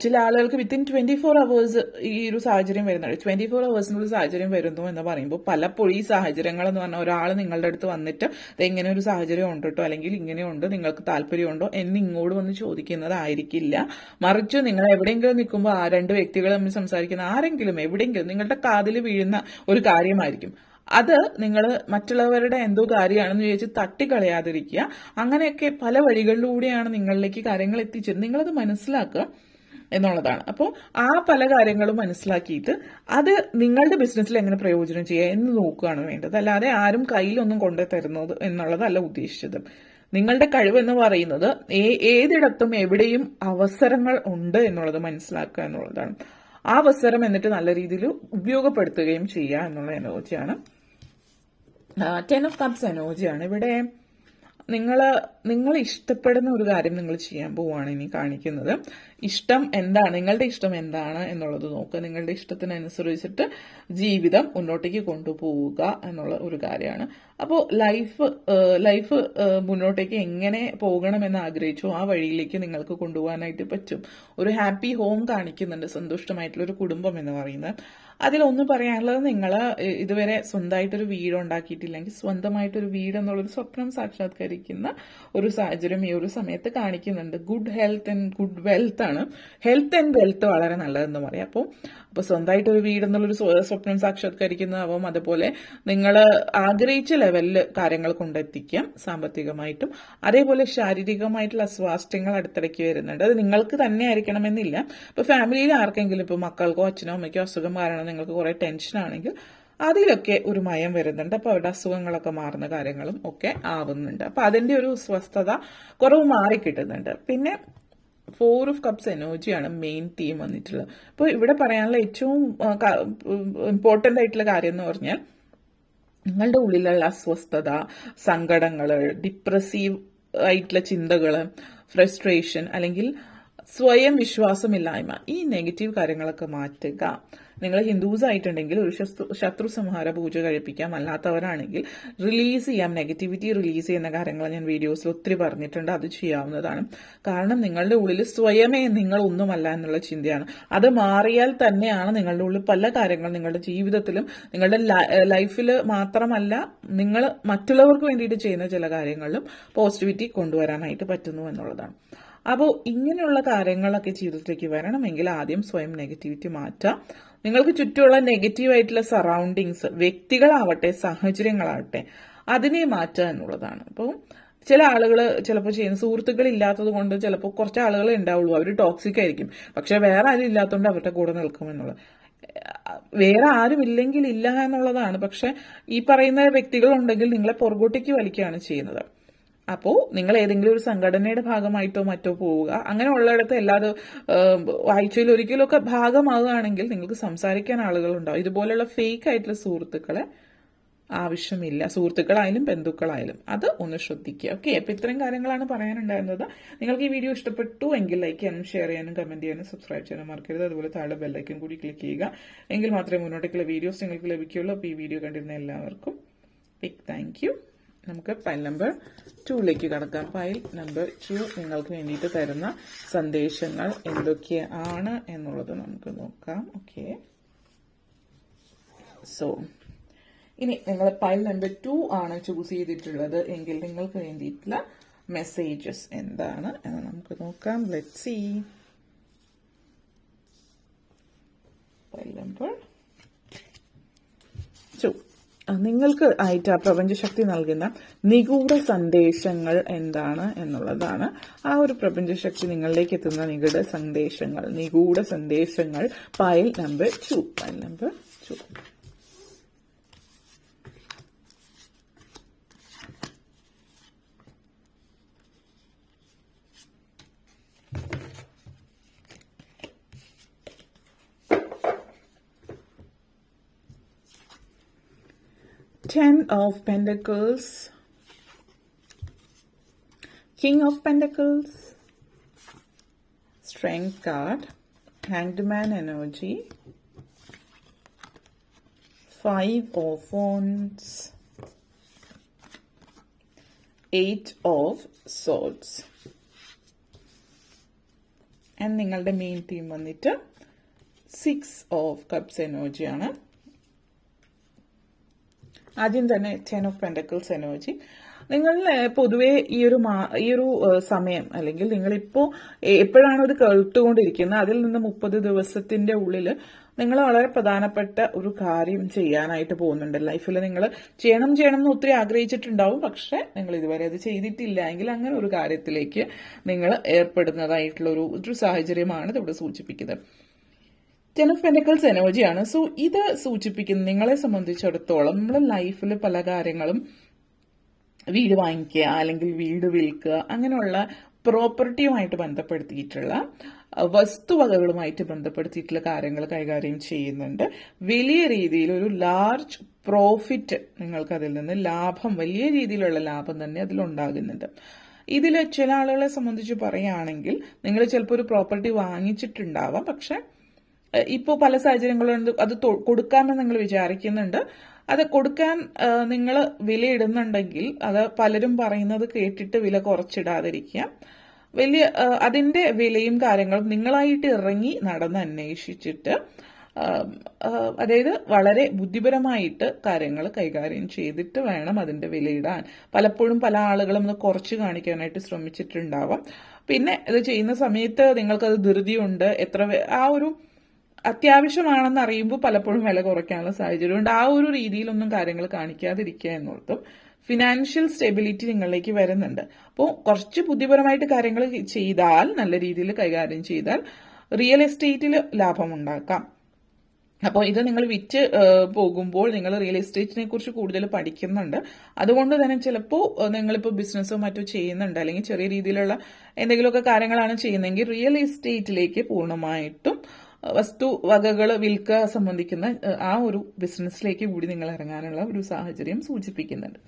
ചില ആളുകൾക്ക് വിത്തിൻ 24 hours ഈ ഒരു സാഹചര്യം വരുന്നുണ്ട്. 24 hours സാഹചര്യം വരുന്നു എന്ന് പറയുമ്പോൾ പലപ്പോഴും ഈ സാഹചര്യങ്ങൾ എന്ന് പറഞ്ഞാൽ ഒരാൾ നിങ്ങളുടെ അടുത്ത് വന്നിട്ട് ഇങ്ങനെ ഒരു സാഹചര്യം ഉണ്ട് കേട്ടോ, അല്ലെങ്കിൽ ഇങ്ങനെയുണ്ട്, നിങ്ങൾക്ക് താല്പര്യമുണ്ടോ എന്ന് ഇങ്ങോട്ട് വന്ന് ചോദിക്കുന്നതായിരിക്കില്ല. മറിച്ച് നിങ്ങൾ എവിടെയെങ്കിലും നിൽക്കുമ്പോൾ ആ 2 വ്യക്തികൾ തമ്മിൽ സംസാരിക്കുന്ന ആരെങ്കിലും എവിടെയെങ്കിലും നിങ്ങളുടെ കാതിൽ വീഴുന്ന ഒരു കാര്യമായിരിക്കും. അത് നിങ്ങൾ മറ്റുള്ളവരുടെ എന്തോ കാര്യമാണെന്ന് വിചാരിച്ച് തട്ടിക്കളയാതിരിക്കുക. അങ്ങനെയൊക്കെ പല വഴികളിലൂടെയാണ് നിങ്ങളിലേക്ക് കാര്യങ്ങൾ എത്തിച്ചത്. നിങ്ങളത് മനസ്സിലാക്കുക എന്നുള്ളതാണ്. അപ്പോൾ ആ പല കാര്യങ്ങളും മനസ്സിലാക്കിയിട്ട് അത് നിങ്ങളുടെ ബിസിനസ്സിൽ എങ്ങനെ പ്രയോജനം ചെയ്യുക എന്ന് നോക്കുകയാണ് വേണ്ടത്. അല്ലാതെ ആരും കയ്യിലൊന്നും കൊണ്ടു തരുന്നത് എന്നുള്ളതല്ല ഉദ്ദേശിച്ചത്. നിങ്ങളുടെ കഴിവെന്ന് പറയുന്നത് ഏതിടത്തും എവിടെയും അവസരങ്ങൾ ഉണ്ട് എന്നുള്ളത് മനസ്സിലാക്കുക എന്നുള്ളതാണ്. ആ അവസരം എന്നിട്ട് നല്ല രീതിയിൽ ഉപയോഗപ്പെടുത്തുകയും ചെയ്യുക എന്നുള്ള എനർജിയാണ്. 10 of Cups എനർജിയാണ്. ഇവിടെ നിങ്ങൾ ഇഷ്ടപ്പെടുന്ന ഒരു കാര്യം നിങ്ങൾ ചെയ്യാൻ പോവുകയാണ് ഇനി കാണിക്കുന്നത്. ഇഷ്ടം എന്താണ്, നിങ്ങളുടെ ഇഷ്ടം എന്താണ് എന്നുള്ളത് നോക്കുക. നിങ്ങളുടെ ഇഷ്ടത്തിനനുസരിച്ചിട്ട് ജീവിതം മുന്നോട്ടേക്ക് കൊണ്ടുപോവുക എന്നുള്ള ഒരു കാര്യമാണ്. അപ്പോൾ ലൈഫ് മുന്നോട്ടേക്ക് എങ്ങനെ പോകണമെന്ന് ആഗ്രഹിച്ചോ ആ വഴിയിലേക്ക് നിങ്ങൾക്ക് കൊണ്ടുപോകാനായിട്ട് പറ്റും. ഒരു ഹാപ്പി ഹോം കാണിക്കുന്നുണ്ട്, സന്തുഷ്ടമായിട്ടുള്ള ഒരു കുടുംബം എന്ന് പറയുന്നത്. അതിലൊന്ന് പറയാനുള്ളത്, നിങ്ങൾ ഇതുവരെ സ്വന്തമായിട്ടൊരു വീട് ഉണ്ടാക്കിയിട്ടില്ലെങ്കിൽ സ്വന്തമായിട്ടൊരു വീട് എന്നുള്ളൊരു സ്വപ്നം സാക്ഷാത്കരിക്കുന്ന ഒരു സാഹചര്യം ഈ ഒരു സമയത്ത് കാണിക്കുന്നുണ്ട്. Good health and good wealth ആണ്. ഹെൽത്ത് ആൻഡ് വെൽത്ത് വളരെ നല്ലതെന്ന് പറയാം. അപ്പോൾ സ്വന്തമായിട്ടൊരു വീട് എന്നുള്ളൊരു സ്വപ്നം സാക്ഷാത്കരിക്കുന്നതാവും. അതുപോലെ നിങ്ങൾ ആഗ്രഹിച്ച ലെവലിൽ കാര്യങ്ങൾ കൊണ്ടെത്തിക്കാം സാമ്പത്തികമായിട്ടും. അതേപോലെ ശാരീരികമായിട്ടുള്ള അസ്വാസ്ഥ്യങ്ങൾ അടുത്തിടയ്ക്ക് വരുന്നുണ്ട്. അത് നിങ്ങൾക്ക് തന്നെ ആയിരിക്കണമെന്നില്ല. ഇപ്പോൾ ഫാമിലിയിൽ ആർക്കെങ്കിലും ഇപ്പോൾ മക്കൾക്കോ അച്ഛനോ അമ്മയ്ക്കോ അസുഖം കാരണം നിങ്ങൾക്ക് കുറെ ടെൻഷൻ ആണെങ്കിൽ അതിലൊക്കെ ഒരു മയം വരുന്നുണ്ട്. അപ്പോൾ അവരുടെ അസുഖങ്ങളൊക്കെ മാറുന്ന കാര്യങ്ങളും ഒക്കെ ആവുന്നുണ്ട്. അപ്പോൾ അതിന്റെ ഒരു സ്വസ്ഥത കുറവ് മാറിക്കിട്ടുന്നുണ്ട്. പിന്നെ 4 of Cups എനർജിയാണ് മെയിൻ തീം വന്നിട്ടുള്ളത്. അപ്പോൾ ഇവിടെ പറയാനുള്ള ഏറ്റവും ഇമ്പോർട്ടൻ്റ് ആയിട്ടുള്ള കാര്യം എന്ന് പറഞ്ഞാൽ നിങ്ങളുടെ ഉള്ളിലുള്ള അസ്വസ്ഥത, സങ്കടങ്ങൾ, ഡിപ്രസീവ് ആയിട്ടുള്ള ചിന്തകൾ, ഫ്രസ്ട്രേഷൻ അല്ലെങ്കിൽ സ്വയം വിശ്വാസമില്ലായ്മ, ഈ നെഗറ്റീവ് കാര്യങ്ങളൊക്കെ മാറ്റുക. നിങ്ങൾ ഹിന്ദുസ് ആയിട്ടുണ്ടെങ്കിൽ ഒരു ശത്രു സംഹാര പൂജ കഴിപ്പിക്കാം. അല്ലാത്തവരാണെങ്കിൽ റിലീസ് ചെയ്യാം, നെഗറ്റിവിറ്റി റിലീസ് ചെയ്യുന്ന കാര്യങ്ങൾ ഞാൻ വീഡിയോസിൽ ഒത്തിരി പറഞ്ഞിട്ടുണ്ട്, അത് ചെയ്യാവുന്നതാണ്. കാരണം നിങ്ങളുടെ ഉള്ളിൽ സ്വയമേ നിങ്ങൾ ഒന്നുമല്ല എന്നുള്ള ചിന്തയാണ്. അത് മാറിയാൽ തന്നെയാണ് നിങ്ങളുടെ ഉള്ളിൽ പല കാര്യങ്ങളും നിങ്ങളുടെ ജീവിതത്തിലും നിങ്ങളുടെ ലൈഫിൽ മാത്രമല്ല നിങ്ങൾ മറ്റുള്ളവർക്ക് വേണ്ടിയിട്ട് ചെയ്യുന്ന ചില കാര്യങ്ങളിലും പോസിറ്റിവിറ്റി കൊണ്ടുവരാനായിട്ട് പറ്റുന്നു എന്നുള്ളതാണ്. അപ്പോൾ ഇങ്ങനെയുള്ള കാര്യങ്ങളൊക്കെ ജീവിതത്തിലേക്ക് വരണമെങ്കിൽ ആദ്യം സ്വയം നെഗറ്റിവിറ്റി മാറ്റാം. നിങ്ങൾക്ക് ചുറ്റുമുള്ള നെഗറ്റീവായിട്ടുള്ള സറൗണ്ടിങ്സ്, വ്യക്തികളാവട്ടെ സാഹചര്യങ്ങളാവട്ടെ, അതിനെ മാറ്റുക എന്നുള്ളതാണ്. അപ്പോൾ ചില ആളുകൾ ചിലപ്പോൾ ചെയ്യുന്ന സുഹൃത്തുക്കൾ ഇല്ലാത്തത് കൊണ്ട് ചിലപ്പോൾ കുറച്ച് ആളുകൾ ഉണ്ടാവുള്ളൂ, അവർ ടോക്സിക് ആയിരിക്കും, പക്ഷെ വേറെ ആരും ഇല്ലാത്തതുകൊണ്ട് അവരുടെ കൂടെ നിൽക്കുമെന്നുള്ളത്. വേറെ ആരും ഇല്ലെങ്കിൽ ഇല്ല എന്നുള്ളതാണ്. പക്ഷെ ഈ പറയുന്ന വ്യക്തികളുണ്ടെങ്കിൽ നിങ്ങളെ പുറകോട്ടേക്ക് വലിക്കുകയാണ് ചെയ്യുന്നത്. അപ്പോൾ നിങ്ങൾ ഏതെങ്കിലും ഒരു സംഘടനയുടെ ഭാഗമായിട്ടോ മറ്റോ പോവുക, അങ്ങനെ ഉള്ളിടത്ത് ആഴ്ചയിൽ ഒരിക്കലൊക്കെ ഭാഗമാവുകയാണെങ്കിൽ നിങ്ങൾക്ക് സംസാരിക്കാൻ ആളുകളുണ്ടാവും. ഇതുപോലുള്ള ഫേക്ക് ആയിട്ടുള്ള സുഹൃത്തുക്കളെ ആവശ്യമില്ല. സുഹൃത്തുക്കളായാലും ബന്ധുക്കളായാലും അത് ഒന്ന് ശ്രദ്ധിക്കുക. ഓക്കെ, അപ്പൊ ഇത്രയും കാര്യങ്ങളാണ് പറയാനുണ്ടായിരുന്നത്. നിങ്ങൾക്ക് ഈ വീഡിയോ ഇഷ്ടപ്പെട്ടു എങ്കിൽ ലൈക്ക് ചെയ്യാനും ഷെയർ ചെയ്യാനും കമന്റ് ചെയ്യാനും സബ്സ്ക്രൈബ് ചെയ്യാനും മറക്കരുത്. അതുപോലെ താഴെ ബെല്ലൈക്കൻ കൂടി ക്ലിക്ക് ചെയ്യുക. എങ്കിൽ മാത്രമേ മുന്നോട്ടേക്കുള്ള വീഡിയോസ് നിങ്ങൾക്ക് ലഭിക്കുകയുള്ളൂ. അപ്പോൾ ഈ വീഡിയോ കണ്ടിരുന്ന എല്ലാവർക്കും ബിഗ് താങ്ക് യു. നമുക്ക് ഫയൽ നമ്പർ 2ലേക്ക് കടക്കാം. ഫയൽ നമ്പർ 2 നിങ്ങൾക്ക് വേണ്ടിയിട്ട് തരുന്ന സന്ദേശങ്ങൾ എന്തൊക്കെയാണ് എന്നുള്ളത് നമുക്ക് നോക്കാം. ഓക്കെ, സോ ഇനി നിങ്ങൾ ഫയൽ നമ്പർ 2 ആണ് ചൂസ് ചെയ്തിട്ടുള്ളത് എങ്കിൽ നിങ്ങൾക്ക് വേണ്ടിയിട്ടുള്ള മെസ്സേജസ് എന്താണ് എന്ന് നമുക്ക് നോക്കാം. Let's see. ഫയൽ നമ്പർ 2 നിങ്ങൾക്ക് ആയിട്ട് ആ പ്രപഞ്ചശക്തി നൽകുന്ന നിഗൂഢ സന്ദേശങ്ങൾ എന്താണ് എന്നുള്ളതാണ്. ആ ഒരു പ്രപഞ്ചശക്തി നിങ്ങളിലേക്ക് എത്തുന്ന നിഗൂഢ സന്ദേശങ്ങൾ file number 2. File number 2. Ten of Pentacles, King of Pentacles, Strength card, Hanged Man energy, 5 of Wands, 8 of Swords. And നിങ്ങളുടെ മെയിൻ തീം വന്നിട്ട് 6 of Cups എനർജി ആണ്. ആദ്യം തന്നെ 10 of Pentacles എനർജി. നിങ്ങൾ പൊതുവെ ഈ ഒരു സമയം, അല്ലെങ്കിൽ നിങ്ങളിപ്പോ എപ്പോഴാണ് ഇത് കേട്ടുകൊണ്ടിരിക്കുന്നത് അതിൽ നിന്ന് 30 ദിവസത്തിന്റെ ഉള്ളിൽ നിങ്ങൾ വളരെ പ്രധാനപ്പെട്ട ഒരു കാര്യം ചെയ്യാനായിട്ട് പോകുന്നുണ്ട്. ലൈഫിൽ നിങ്ങൾ ചെയ്യണം എന്ന് ഒത്തിരി ആഗ്രഹിച്ചിട്ടുണ്ടാവും. പക്ഷെ നിങ്ങൾ ഇതുവരെ അത് ചെയ്തിട്ടില്ല എങ്കിൽ അങ്ങനെ ഒരു കാര്യത്തിലേക്ക് നിങ്ങൾ ഏർപ്പെടുന്നതായിട്ടുള്ള ഒരു സാഹചര്യമാണ് ഇതിവിടെ സൂചിപ്പിക്കുന്നത്. 10 of Pentacles എനർജിയാണ്. സോ ഇത് സൂചിപ്പിക്കുന്നത് നിങ്ങളെ സംബന്ധിച്ചിടത്തോളം നമ്മൾ ലൈഫിൽ പല കാര്യങ്ങളും, വീട് വാങ്ങിക്കുക അല്ലെങ്കിൽ വീട് വിൽക്കുക, അങ്ങനെയുള്ള പ്രോപ്പർട്ടിയുമായിട്ട് ബന്ധപ്പെടുത്തിയിട്ടുള്ള വസ്തുവകകളുമായിട്ട് ബന്ധപ്പെടുത്തിയിട്ടുള്ള കാര്യങ്ങൾ കൈകാര്യം ചെയ്യുന്നുണ്ട്. വലിയ രീതിയിൽ ഒരു ലാർജ് പ്രോഫിറ്റ് നിങ്ങൾക്ക് അതിൽ നിന്ന് വലിയ രീതിയിലുള്ള ലാഭം തന്നെ അതിലുണ്ടാകുന്നുണ്ട്. ഇതിൽ ചില ആളുകളെ സംബന്ധിച്ച് പറയുകയാണെങ്കിൽ നിങ്ങൾ ചിലപ്പോൾ ഒരു പ്രോപ്പർട്ടി വാങ്ങിച്ചിട്ടുണ്ടാവാം. പക്ഷെ ഇപ്പോൾ പല സാഹചര്യങ്ങളുണ്ട് അത് കൊടുക്കാമെന്ന് നിങ്ങൾ വിചാരിക്കുന്നുണ്ട്. അത് കൊടുക്കാൻ നിങ്ങൾ വിലയിടുന്നുണ്ടെങ്കിൽ അത് പലരും പറയുന്നത് കേട്ടിട്ട് വില കുറച്ചിടാതിരിക്കുക. അതിന്റെ വിലയും കാര്യങ്ങളും നിങ്ങളായിട്ട് ഇറങ്ങി നടന്ന് അന്വേഷിച്ചിട്ട്, അതായത് വളരെ ബുദ്ധിപരമായിട്ട് കാര്യങ്ങൾ കൈകാര്യം ചെയ്തിട്ട് വേണം അതിന്റെ വിലയിടാൻ. പലപ്പോഴും പല ആളുകളും അത് കുറച്ച് കാണിക്കാനായിട്ട് ശ്രമിച്ചിട്ടുണ്ടാവാം. പിന്നെ ഇത് ചെയ്യുന്ന സമയത്ത് നിങ്ങൾക്കത് ധൃതിയുണ്ട്, അത്യാവശ്യമാണെന്ന് അറിയുമ്പോൾ പലപ്പോഴും വില കുറയ്ക്കാനുള്ള സാഹചര്യമുണ്ട്. ആ ഒരു രീതിയിലൊന്നും കാര്യങ്ങൾ കാണിക്കാതിരിക്കുക എന്നുള്ളതും. ഫിനാൻഷ്യൽ സ്റ്റെബിലിറ്റി നിങ്ങളിലേക്ക് വരുന്നുണ്ട്. അപ്പോൾ കുറച്ച് ബുദ്ധിപരമായിട്ട് കാര്യങ്ങൾ ചെയ്താൽ, നല്ല രീതിയിൽ കൈകാര്യം ചെയ്താൽ റിയൽ എസ്റ്റേറ്റിൽ ലാഭമുണ്ടാക്കാം. അപ്പോൾ ഇത് നിങ്ങൾ വിറ്റ് പോകുമ്പോൾ നിങ്ങൾ റിയൽ എസ്റ്റേറ്റിനെ കുറിച്ച് കൂടുതൽ പഠിക്കുന്നുണ്ട്. അതുകൊണ്ട് തന്നെ ചിലപ്പോൾ നിങ്ങളിപ്പോൾ ബിസിനസ്സോ മറ്റോ ചെയ്യുന്നുണ്ട്, അല്ലെങ്കിൽ ചെറിയ രീതിയിലുള്ള എന്തെങ്കിലുമൊക്കെ കാര്യങ്ങളാണ് ചെയ്യുന്നതെങ്കിൽ റിയൽ എസ്റ്റേറ്റിലേക്ക് പൂർണ്ണമായിട്ടും വസ്തുവകകൾ വിൽക്കുക സംബന്ധിക്കുന്ന ആ ഒരു ബിസിനസ്സിലേക്ക് കൂടി നിങ്ങൾ ഇറങ്ങാനുള്ള ഒരു സാഹചര്യം സൂചിപ്പിക്കുന്നുണ്ട്.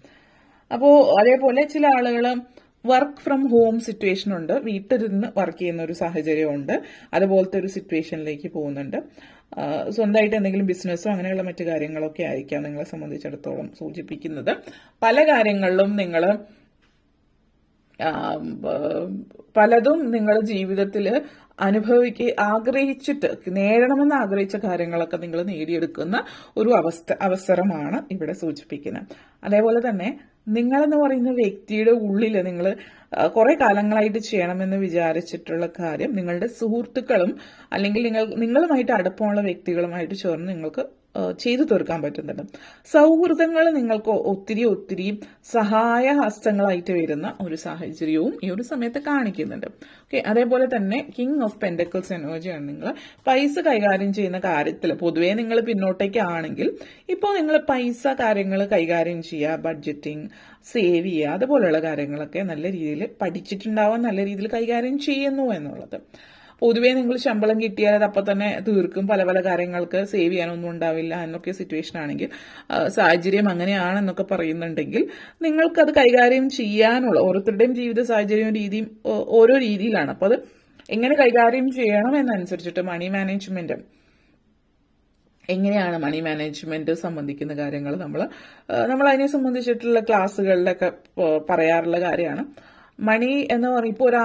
അപ്പോൾ അതേപോലെ ചില ആളുകൾ വർക്ക് ഫ്രം ഹോം സിറ്റുവേഷൻ ഉണ്ട്, വീട്ടിലിരുന്ന് വർക്ക് ചെയ്യുന്ന ഒരു സാഹചര്യമുണ്ട്. അതുപോലത്തെ ഒരു സിറ്റുവേഷനിലേക്ക് പോകുന്നുണ്ട്. സ്വന്തമായിട്ട് എന്തെങ്കിലും ബിസിനസ്സോ അങ്ങനെയുള്ള മറ്റു കാര്യങ്ങളൊക്കെ ആയിരിക്കാം നിങ്ങളെ സംബന്ധിച്ചിടത്തോളം സൂചിപ്പിക്കുന്നത്. പല കാര്യങ്ങളിലും നിങ്ങൾ പലതും നിങ്ങളുടെ ജീവിതത്തിൽ നേടണമെന്ന് ആഗ്രഹിച്ച കാര്യങ്ങളൊക്കെ നിങ്ങൾ നേടിയെടുക്കുന്ന ഒരു അവസരമാണ് ഇവിടെ സൂചിപ്പിക്കുന്നത്. അതേപോലെ തന്നെ നിങ്ങളെന്ന് പറയുന്ന വ്യക്തിയുടെ ഉള്ളിൽ നിങ്ങൾ കുറെ കാലങ്ങളായിട്ട് ചെയ്യണമെന്ന് വിചാരിച്ചിട്ടുള്ള കാര്യം നിങ്ങളുടെ സുഹൃത്തുക്കളും അല്ലെങ്കിൽ നിങ്ങളുമായിട്ട് അടുപ്പമുള്ള വ്യക്തികളുമായിട്ട് ചേർന്ന് നിങ്ങൾക്ക് ചെയ്തു തീർക്കാൻ പറ്റുന്നുണ്ട്. സൗഹൃദങ്ങൾ നിങ്ങൾക്ക് ഒത്തിരി സഹായ ഹസ്തങ്ങളായിട്ട് വരുന്ന ഒരു സാഹചര്യവും ഈ ഒരു സമയത്ത് കാണിക്കുന്നുണ്ട്. ഓക്കെ, അതേപോലെ തന്നെ കിങ് ഓഫ് പെന്റക്കിൾസ് എനർജിയാണ്. നിങ്ങൾ പൈസ കൈകാര്യം ചെയ്യുന്ന കാര്യത്തിൽ പൊതുവേ നിങ്ങൾ പിന്നോട്ടേക്ക് ആണെങ്കിൽ ഇപ്പോൾ നിങ്ങൾ പൈസ കാര്യങ്ങൾ കൈകാര്യം ചെയ്യുക, ബഡ്ജറ്റിംഗ്, സേവ് ചെയ്യുക, അതുപോലെയുള്ള കാര്യങ്ങളൊക്കെ നല്ല രീതിയിൽ പഠിച്ചിട്ടുണ്ടാവാൻ, നല്ല രീതിയിൽ കൈകാര്യം ചെയ്യുന്നു എന്നുള്ളത്. പൊതുവേ നിങ്ങൾ ശമ്പളം കിട്ടിയാൽ അത് അപ്പം തന്നെ തീർക്കും, പല പല കാര്യങ്ങൾക്ക് സേവ് ചെയ്യാനൊന്നും ഉണ്ടാവില്ല എന്നൊക്കെ സിറ്റുവേഷൻ ആണെങ്കിൽ, സാഹചര്യം അങ്ങനെയാണെന്നൊക്കെ പറയുന്നുണ്ടെങ്കിൽ നിങ്ങൾക്കത് കൈകാര്യം ചെയ്യാനുള്ള ഓരോരുത്തരുടെയും ജീവിത സാഹചര്യവും രീതിയും ഓരോ രീതിയിലാണ്. അപ്പോൾ അത് എങ്ങനെ കൈകാര്യം ചെയ്യണം എന്നനുസരിച്ചിട്ട് മണി മാനേജ്മെന്റ്, എങ്ങനെയാണ് മണി മാനേജ്മെന്റ് സംബന്ധിക്കുന്ന കാര്യങ്ങൾ നമ്മൾ അതിനെ സംബന്ധിച്ചിട്ടുള്ള ക്ലാസ്സുകളിലൊക്കെ പറയാറുള്ള കാര്യമാണ്. മണി എന്ന് പറയുമ്പോൾ ഇപ്പോൾ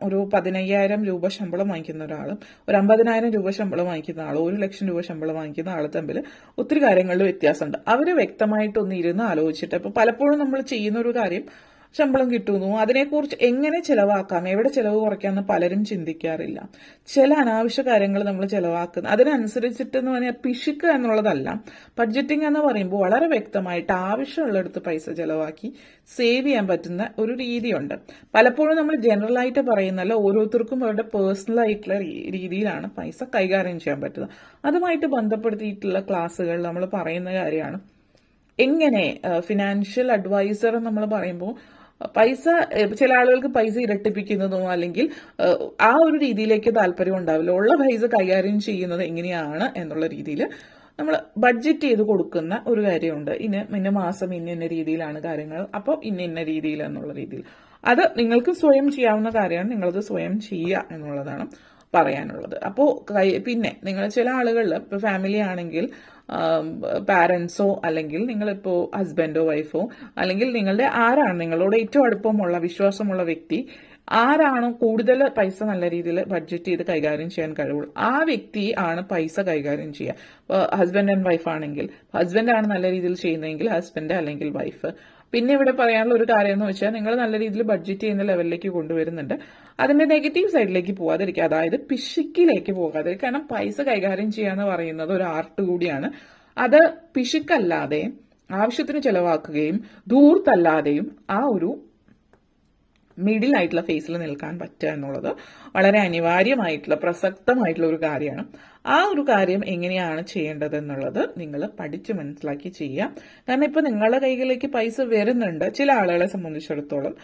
ഒരു 15,000 രൂപ ശമ്പളം വാങ്ങിക്കുന്ന ഒരാളും ഒരു 50,000 രൂപ ശമ്പളം വാങ്ങിക്കുന്ന ആളും 1,00,000 രൂപ ശമ്പളം വാങ്ങിക്കുന്ന ആൾ തമ്മിൽ ഒത്തിരി കാര്യങ്ങളിൽ വ്യത്യാസമുണ്ട്. അവര് വ്യക്തമായിട്ടൊന്ന് ഇരുന്ന് ആലോചിച്ചിട്ട്, ഇപ്പൊ പലപ്പോഴും നമ്മൾ ചെയ്യുന്ന ഒരു കാര്യം, ശമ്പളം കിട്ടുന്നു, അതിനെക്കുറിച്ച് എങ്ങനെ ചെലവാക്കാം, എവിടെ ചെലവ് കുറയ്ക്കാമെന്ന് പലരും ചിന്തിക്കാറില്ല. ചില അനാവശ്യ കാര്യങ്ങൾ നമ്മൾ ചെലവാക്കുന്ന അതിനനുസരിച്ചിട്ട് എന്ന് പറഞ്ഞാൽ പിശുക്കുക എന്നുള്ളതല്ല. ബഡ്ജറ്റിംഗ് എന്ന് പറയുമ്പോൾ വളരെ വ്യക്തമായിട്ട് ആവശ്യമുള്ളിടത്ത് പൈസ ചെലവാക്കി സേവ് ചെയ്യാൻ പറ്റുന്ന ഒരു രീതിയുണ്ട്. പലപ്പോഴും നമ്മൾ ജനറൽ ആയിട്ട് പറയുന്നല്ല, ഓരോരുത്തർക്കും അവരുടെ പേഴ്സണൽ ആയിട്ടുള്ള രീതിയിലാണ് പൈസ കൈകാര്യം ചെയ്യാൻ പറ്റുന്നത്. അതുമായിട്ട് ബന്ധപ്പെടുത്തിയിട്ടുള്ള ക്ലാസ്സുകൾ നമ്മൾ പറയുന്ന കാര്യമാണ്. എങ്ങനെ ഫിനാൻഷ്യൽ അഡ്വൈസർ നമ്മൾ പറയുമ്പോൾ പൈസ, ചില ആളുകൾക്ക് പൈസ ഇരട്ടിപ്പിക്കുന്നതോ അല്ലെങ്കിൽ ആ ഒരു രീതിയിലേക്ക് താല്പര്യം ഉണ്ടാവില്ല. ഉള്ള പൈസ കൈകാര്യം ചെയ്യുന്നത് എങ്ങനെയാണ് എന്നുള്ള രീതിയിൽ നമ്മൾ ബഡ്ജറ്റ് ചെയ്ത് കൊടുക്കുന്ന ഒരു കാര്യമുണ്ട്. ഇന്ന മാസം ഇന്ന രീതിയിലാണ് കാര്യങ്ങൾ, അപ്പോൾ ഇന്ന രീതിയിൽ എന്നുള്ള രീതിയിൽ അത് നിങ്ങൾക്ക് സ്വയം ചെയ്യാവുന്ന കാര്യമാണ്. നിങ്ങളത് സ്വയം ചെയ്യുക എന്നുള്ളതാണ് പറയാനുള്ളത്. അപ്പോൾ പിന്നെ നിങ്ങൾ ചില ആളുകളിൽ ഇപ്പോൾ ഫാമിലി ആണെങ്കിൽ പാരൻസോ അല്ലെങ്കിൽ നിങ്ങളിപ്പോൾ ഹസ്ബൻഡോ വൈഫോ അല്ലെങ്കിൽ നിങ്ങളുടെ ആരാണ് നിങ്ങളോട് ഏറ്റവും അടുപ്പമുള്ള വിശ്വാസമുള്ള വ്യക്തി ആരാണോ കൂടുതൽ പൈസ നല്ല രീതിയിൽ ബഡ്ജറ്റ് ചെയ്ത് കൈകാര്യം ചെയ്യാൻ കഴിവുള്ളൂ, ആ വ്യക്തി ആണ് പൈസ കൈകാര്യം ചെയ്യുക. ഇപ്പോൾ ഹസ്ബൻഡ് ആൻഡ് വൈഫ് ആണെങ്കിൽ ഹസ്ബൻഡാണ് നല്ല രീതിയിൽ ചെയ്യുന്നതെങ്കിൽ ഹസ്ബൻഡ് അല്ലെങ്കിൽ വൈഫ്. പിന്നെ ഇവിടെ പറയാനുള്ള ഒരു കാര്യം എന്ന് വെച്ചാൽ, നിങ്ങൾ നല്ല രീതിയിൽ ബഡ്ജറ്റ് ചെയ്യുന്ന ലെവലിലേക്ക് കൊണ്ടുവരുന്നുണ്ട്, അതിന്റെ നെഗറ്റീവ് സൈഡിലേക്ക് പോകാതിരിക്കുക, അതായത് പിശുക്കിലേക്ക് പോകാതിരിക്കുക. കാരണം പൈസ കൈകാര്യം ചെയ്യാന്ന് പറയുന്നത് ഒരു ആർട്ട് കൂടിയാണ്. അത് പിശുക്കല്ലാതെ ആവശ്യത്തിന് ചെലവാക്കുകയും ധൂർത്തല്ലാതെയും ആ ഒരു മിഡിൽ ആയിട്ടുള്ള ഫേസിൽ നിൽക്കാൻ പറ്റുക എന്നുള്ളത് വളരെ അനിവാര്യമായിട്ടുള്ള പ്രസക്തമായിട്ടുള്ള ഒരു കാര്യമാണ്. ആ ഒരു കാര്യം എങ്ങനെയാണ് ചെയ്യേണ്ടത് എന്നുള്ളത് നിങ്ങൾ പഠിച്ച് മനസ്സിലാക്കി ചെയ്യാം. കാരണം ഇപ്പൊ നിങ്ങളുടെ കൈകളിലേക്ക് പൈസ വരുന്നുണ്ട്. ചില ആളുകളെ സംബന്ധിച്ചിടത്തോളം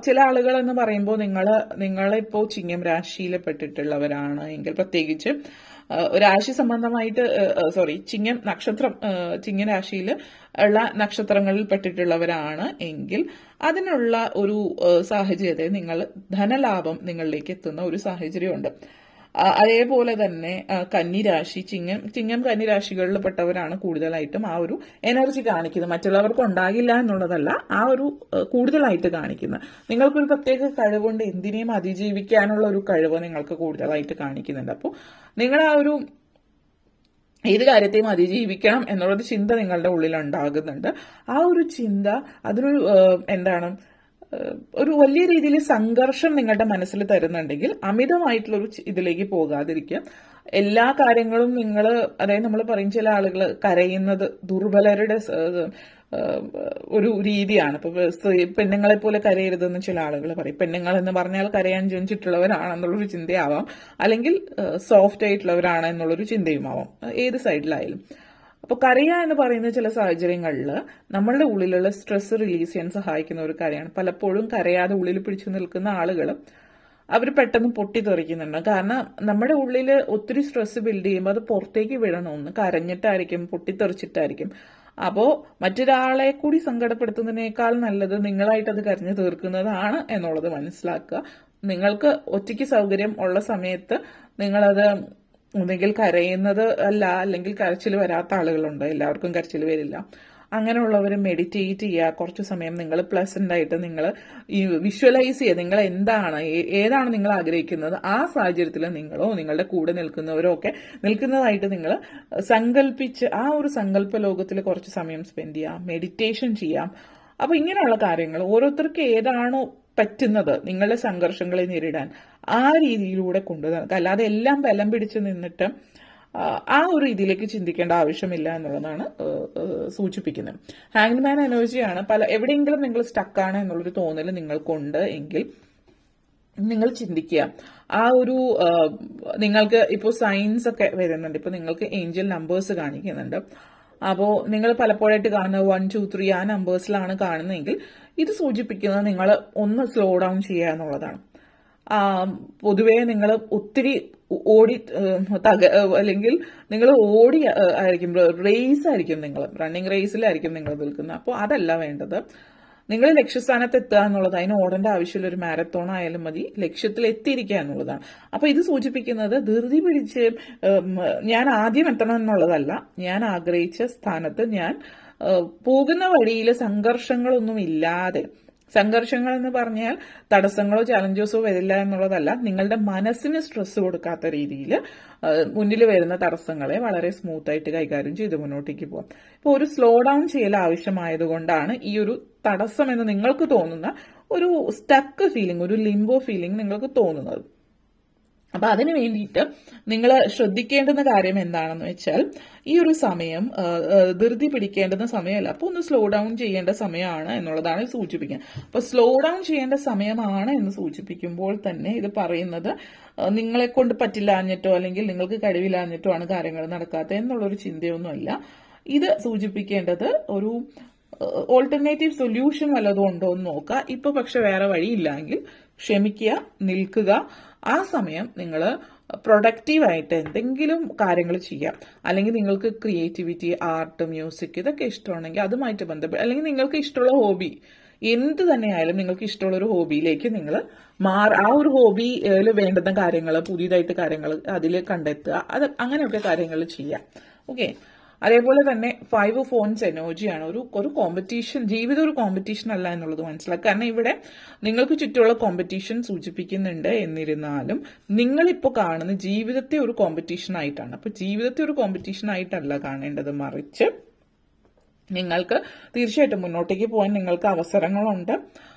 ചില ആളുകൾ എന്ന് പറയുമ്പോൾ നിങ്ങളിപ്പോ ചിങ്ങം രാശിയിൽ പെട്ടിട്ടുള്ളവരാണ് എങ്കിൽ, പ്രത്യേകിച്ച് രാശി സംബന്ധമായിട്ട് ചിങ്ങം നക്ഷത്രം, ചിങ്ങം രാശിയിൽ ഉള്ള നക്ഷത്രങ്ങളിൽ പെട്ടിട്ടുള്ളവരാണ് എങ്കിൽ അതിനുള്ള ഒരു സാഹചര്യത്തെ നിങ്ങൾ ധനലാഭം നിങ്ങളിലേക്ക് എത്തുന്ന ഒരു സാഹചര്യമുണ്ട്. അതേപോലെ തന്നെ കന്നിരാശി, ചിങ്ങം കന്നിരാശികളിൽ പെട്ടവരാണ് കൂടുതലായിട്ടും ആ ഒരു എനർജി കാണിക്കുന്നത്. മറ്റുള്ളവർക്ക് ഉണ്ടാകില്ല എന്നുള്ളതല്ല, ആ ഒരു കൂടുതലായിട്ട് കാണിക്കുന്നത്. നിങ്ങൾക്കൊരു പ്രത്യേക കഴിവുണ്ട്, എന്തിനേയും അതിജീവിക്കാനുള്ള ഒരു കഴിവ് നിങ്ങൾക്ക് കൂടുതലായിട്ട് കാണിക്കുന്നുണ്ട്. അപ്പോൾ നിങ്ങൾ ആ ഒരു ഏത് കാര്യത്തെയും അതിജീവിക്കണം എന്നുള്ളൊരു ചിന്ത നിങ്ങളുടെ ഉള്ളിൽ ഉണ്ടാകുന്നുണ്ട്. ആ ഒരു ചിന്ത അതിനൊരു ഒരു വലിയ രീതിയിൽ സംഘർഷം നിങ്ങളുടെ മനസ്സിൽ തരുന്നുണ്ടെങ്കിൽ അമിതമായിട്ടുള്ളൊരു ഇതിലേക്ക് പോകാതിരിക്കുക. എല്ലാ കാര്യങ്ങളും അതായത് നമ്മൾ പറയും, ചില ആളുകൾ കരയുന്നത് ദുർബലരുടെ ഒരു രീതിയാണ്. ഇപ്പൊ പെണ്ണുങ്ങളെ പോലെ കരയരുതെന്ന് ചില ആളുകൾ പറയും. പെണ്ണുങ്ങൾ എന്ന് പറഞ്ഞാൽ കരയാൻ ജനിച്ചിട്ടുള്ളവരാണെന്നുള്ളൊരു ചിന്തയാവാം, അല്ലെങ്കിൽ സോഫ്റ്റ് ആയിട്ടുള്ളവരാണ് എന്നുള്ളൊരു ചിന്തയുമാവാം, ഏത് സൈഡിലായാലും. അപ്പോൾ കരയുക എന്ന് പറയുന്ന ചില സാഹചര്യങ്ങളിൽ നമ്മളുടെ ഉള്ളിലുള്ള സ്ട്രെസ് റിലീസ് ചെയ്യാൻ സഹായിക്കുന്ന ഒരു കാര്യമാണ്. പലപ്പോഴും കരയാതെ ഉള്ളിൽ പിടിച്ചു നിൽക്കുന്ന ആളുകൾ അവർ പെട്ടെന്ന് പൊട്ടിത്തെറിക്കുന്നുണ്ട്. കാരണം നമ്മുടെ ഉള്ളിൽ ഒത്തിരി സ്ട്രെസ് ബിൽഡ് ചെയ്യുമ്പോൾ അത് പുറത്തേക്ക് വിടണമെന്ന് കരഞ്ഞിട്ടായിരിക്കും, പൊട്ടിത്തെറിച്ചിട്ടായിരിക്കും. അപ്പോൾ മറ്റൊരാളെ കൂടി സങ്കടപ്പെടുത്തുന്നതിനേക്കാൾ നല്ലത് നിങ്ങളായിട്ട് അത് കരഞ്ഞു തീർക്കുന്നതാണ് എന്നുള്ളത് മനസ്സിലാക്കുക. നിങ്ങൾക്ക് ഒറ്റയ്ക്ക് സൗകര്യം ഉള്ള സമയത്ത് നിങ്ങളത് ഒന്നുകിൽ കരയുന്നത് അല്ലെങ്കിൽ കരച്ചിൽ വരാത്ത ആളുകളുണ്ട്, എല്ലാവർക്കും കരച്ചിൽ വരില്ല. അങ്ങനെയുള്ളവർ മെഡിറ്റേറ്റ് ചെയ്യുക, കുറച്ച് സമയം നിങ്ങൾ പ്ലസന്റ് ആയിട്ട് നിങ്ങൾ ഈ വിഷ്വലൈസ് ചെയ്യുക, നിങ്ങൾ ഏതാണ് നിങ്ങൾ ആഗ്രഹിക്കുന്നത്, ആ സാഹചര്യത്തിൽ നിങ്ങളോ നിങ്ങളുടെ കൂടെ നിൽക്കുന്നവരോ ഒക്കെ നിൽക്കുന്നതായിട്ട് നിങ്ങൾ സങ്കല്പിച്ച് ആ ഒരു സങ്കല്പ ലോകത്തിൽ കുറച്ച് സമയം സ്പെൻഡ് ചെയ്യാം, മെഡിറ്റേഷൻ ചെയ്യാം. അപ്പൊ ഇങ്ങനെയുള്ള കാര്യങ്ങൾ ഓരോരുത്തർക്ക് ഏതാണോ പറ്റുന്നത് നിങ്ങളുടെ സംഘർഷങ്ങളെ നേരിടാൻ, ആ രീതിയിലൂടെ കൊണ്ടുവരിക. അല്ലാതെ എല്ലാം ബലം പിടിച്ച് നിന്നിട്ട് ആ ഒരു രീതിയിലേക്ക് ചിന്തിക്കേണ്ട ആവശ്യമില്ല എന്നുള്ളതാണ് സൂചിപ്പിക്കുന്നത്. ഹാങ്മാൻ എനർജിയാണ്. എവിടെയെങ്കിലും നിങ്ങൾ സ്റ്റക്കാണ് എന്നുള്ളൊരു തോന്നൽ നിങ്ങൾക്കുണ്ട് എങ്കിൽ നിങ്ങൾ ചിന്തിക്കുക, ആ ഒരു നിങ്ങൾക്ക് ഇപ്പോൾ സയൻസ് ഒക്കെ വരുന്നുണ്ട്. ഇപ്പൊ നിങ്ങൾക്ക് ഏഞ്ചൽ നമ്പേഴ്സ് കാണിക്കുന്നുണ്ട്. അപ്പോൾ നിങ്ങൾ പലപ്പോഴായിട്ട് കാണുന്നത് 1, 2, 3 ആ നമ്പേഴ്സിലാണ് കാണുന്നതെങ്കിൽ ഇത് സൂചിപ്പിക്കുന്നത് നിങ്ങൾ ഒന്ന് സ്ലോ ഡൗൺ ചെയ്യുക എന്നുള്ളതാണ്. പൊതുവേ നിങ്ങൾ ഒത്തിരി ഓടി അല്ലെങ്കിൽ നിങ്ങൾ ഓടി ആയിരിക്കും, റേസ് ആയിരിക്കും, നിങ്ങൾ റണ്ണിങ് റേസിലായിരിക്കും നിങ്ങൾ നിൽക്കുന്നത്. അപ്പോൾ അതല്ല വേണ്ടത്. നിങ്ങൾ ലക്ഷ്യസ്ഥാനത്ത് എത്തുക എന്നുള്ളത്, അതിന് ഓടേണ്ട ആവശ്യമില്ല. ഒരു മാരത്തോൺ ആയാലും മതി, ലക്ഷ്യത്തിൽ എത്തിയിരിക്കുക എന്നുള്ളതാണ്. അപ്പൊ ഇത് സൂചിപ്പിക്കുന്നത് ധൃതി പിടിച്ച് ഞാൻ ആദ്യം എത്തണം എന്നുള്ളതല്ല. ഞാൻ ആഗ്രഹിച്ച സ്ഥാനത്ത് ഞാൻ പോകുന്ന വഴിയിൽ സംഘർഷങ്ങളൊന്നും ഇല്ലാതെ, സംഘർഷങ്ങൾ എന്ന് പറഞ്ഞാൽ തടസ്സങ്ങളോ ചലഞ്ചസോ വരില്ല എന്നുള്ളതല്ല, നിങ്ങളുടെ മനസ്സിന് സ്ട്രെസ് കൊടുക്കാത്ത രീതിയിൽ മുന്നിൽ വരുന്ന തടസ്സങ്ങളെ വളരെ സ്മൂത്ത് ആയിട്ട് കൈകാര്യം ചെയ്ത് മുന്നോട്ടേക്ക് പോകാം. ഇപ്പോൾ ഒരു സ്ലോ ഡൗൺ ചെയ്യൽ ആവശ്യമായതുകൊണ്ടാണ് ഈ ഒരു തടസ്സം എന്ന് നിങ്ങൾക്ക് തോന്നുന്ന ഒരു സ്റ്റക്ക് ഫീലിംഗ്, ഒരു ലിംബോ ഫീലിംഗ് നിങ്ങൾക്ക് തോന്നുന്നത്. അപ്പൊ അതിനു വേണ്ടിയിട്ട് നിങ്ങൾ ശ്രദ്ധിക്കേണ്ടുന്ന കാര്യം എന്താണെന്ന് വെച്ചാൽ, ഈ ഒരു സമയം ധൃതി പിടിക്കേണ്ടുന്ന സമയമല്ല, അപ്പൊ ഒന്ന് സ്ലോ ഡൗൺ ചെയ്യേണ്ട സമയമാണ് എന്നുള്ളതാണ് സൂചിപ്പിക്കുന്നത്. അപ്പൊ സ്ലോ ഡൗൺ ചെയ്യേണ്ട സമയമാണ് എന്ന് സൂചിപ്പിക്കുമ്പോൾ തന്നെ ഇത് പറയുന്നത് നിങ്ങളെ കൊണ്ട് പറ്റില്ലാഞ്ഞിട്ടോ അല്ലെങ്കിൽ നിങ്ങൾക്ക് കഴിവില്ലാഞ്ഞിട്ടോ ആണ് കാര്യങ്ങൾ നടക്കാത്തത് എന്നുള്ളൊരു ചിന്തയൊന്നുമല്ല. ഇത് സൂചിപ്പിക്കേണ്ടത് ഒരു ഓൾട്ടർനേറ്റീവ് സൊല്യൂഷൻ വല്ലതും ഉണ്ടോ എന്ന് നോക്കുക. ഇപ്പൊ പക്ഷെ വേറെ വഴിയില്ലെങ്കിൽ ക്ഷമിക്കുക, നിൽക്കുക. ആ സമയം നിങ്ങൾ പ്രൊഡക്റ്റീവായിട്ട് എന്തെങ്കിലും കാര്യങ്ങൾ ചെയ്യാം. അല്ലെങ്കിൽ നിങ്ങൾക്ക് ക്രിയേറ്റിവിറ്റി, ആർട്ട്, മ്യൂസിക് ഇതൊക്കെ ഇഷ്ടമാണെങ്കിൽ അതുമായിട്ട് ബന്ധപ്പെട്ട്, അല്ലെങ്കിൽ നിങ്ങൾക്ക് ഇഷ്ടമുള്ള ഹോബി എന്ത് തന്നെയായാലും നിങ്ങൾക്ക് ഇഷ്ടമുള്ള ഒരു ഹോബിയിലേക്ക് നിങ്ങൾ ആ ഒരു ഹോബിയിൽ വേണ്ടുന്ന കാര്യങ്ങൾ, പുതിയതായിട്ട് കാര്യങ്ങൾ അതിൽ കണ്ടെത്തുക. അങ്ങനെയൊക്കെ കാര്യങ്ങൾ ചെയ്യാം. ഓക്കെ. അതേപോലെ തന്നെ 5 ഫോൺസ് എനർജിയാണ്. ഒരു കോമ്പറ്റീഷൻ, ജീവിതം ഒരു കോമ്പറ്റീഷൻ അല്ല എന്നുള്ളത് മനസ്സിലാക്കുക. കാരണം ഇവിടെ നിങ്ങൾക്ക് ചുറ്റുമുള്ള കോമ്പറ്റീഷൻ സൂചിപ്പിക്കുന്നുണ്ട്. എന്നിരുന്നാലും നിങ്ങളിപ്പോൾ കാണുന്ന ജീവിതത്തെ ഒരു കോമ്പറ്റീഷൻ ആയിട്ടാണ്. അപ്പൊ ജീവിതത്തെ ഒരു കോമ്പറ്റീഷൻ ആയിട്ടല്ല കാണേണ്ടത്, മറിച്ച് നിങ്ങൾക്ക് തീർച്ചയായിട്ടും മുന്നോട്ടേക്ക് പോകാൻ നിങ്ങൾക്ക് അവസരങ്ങളുണ്ട്,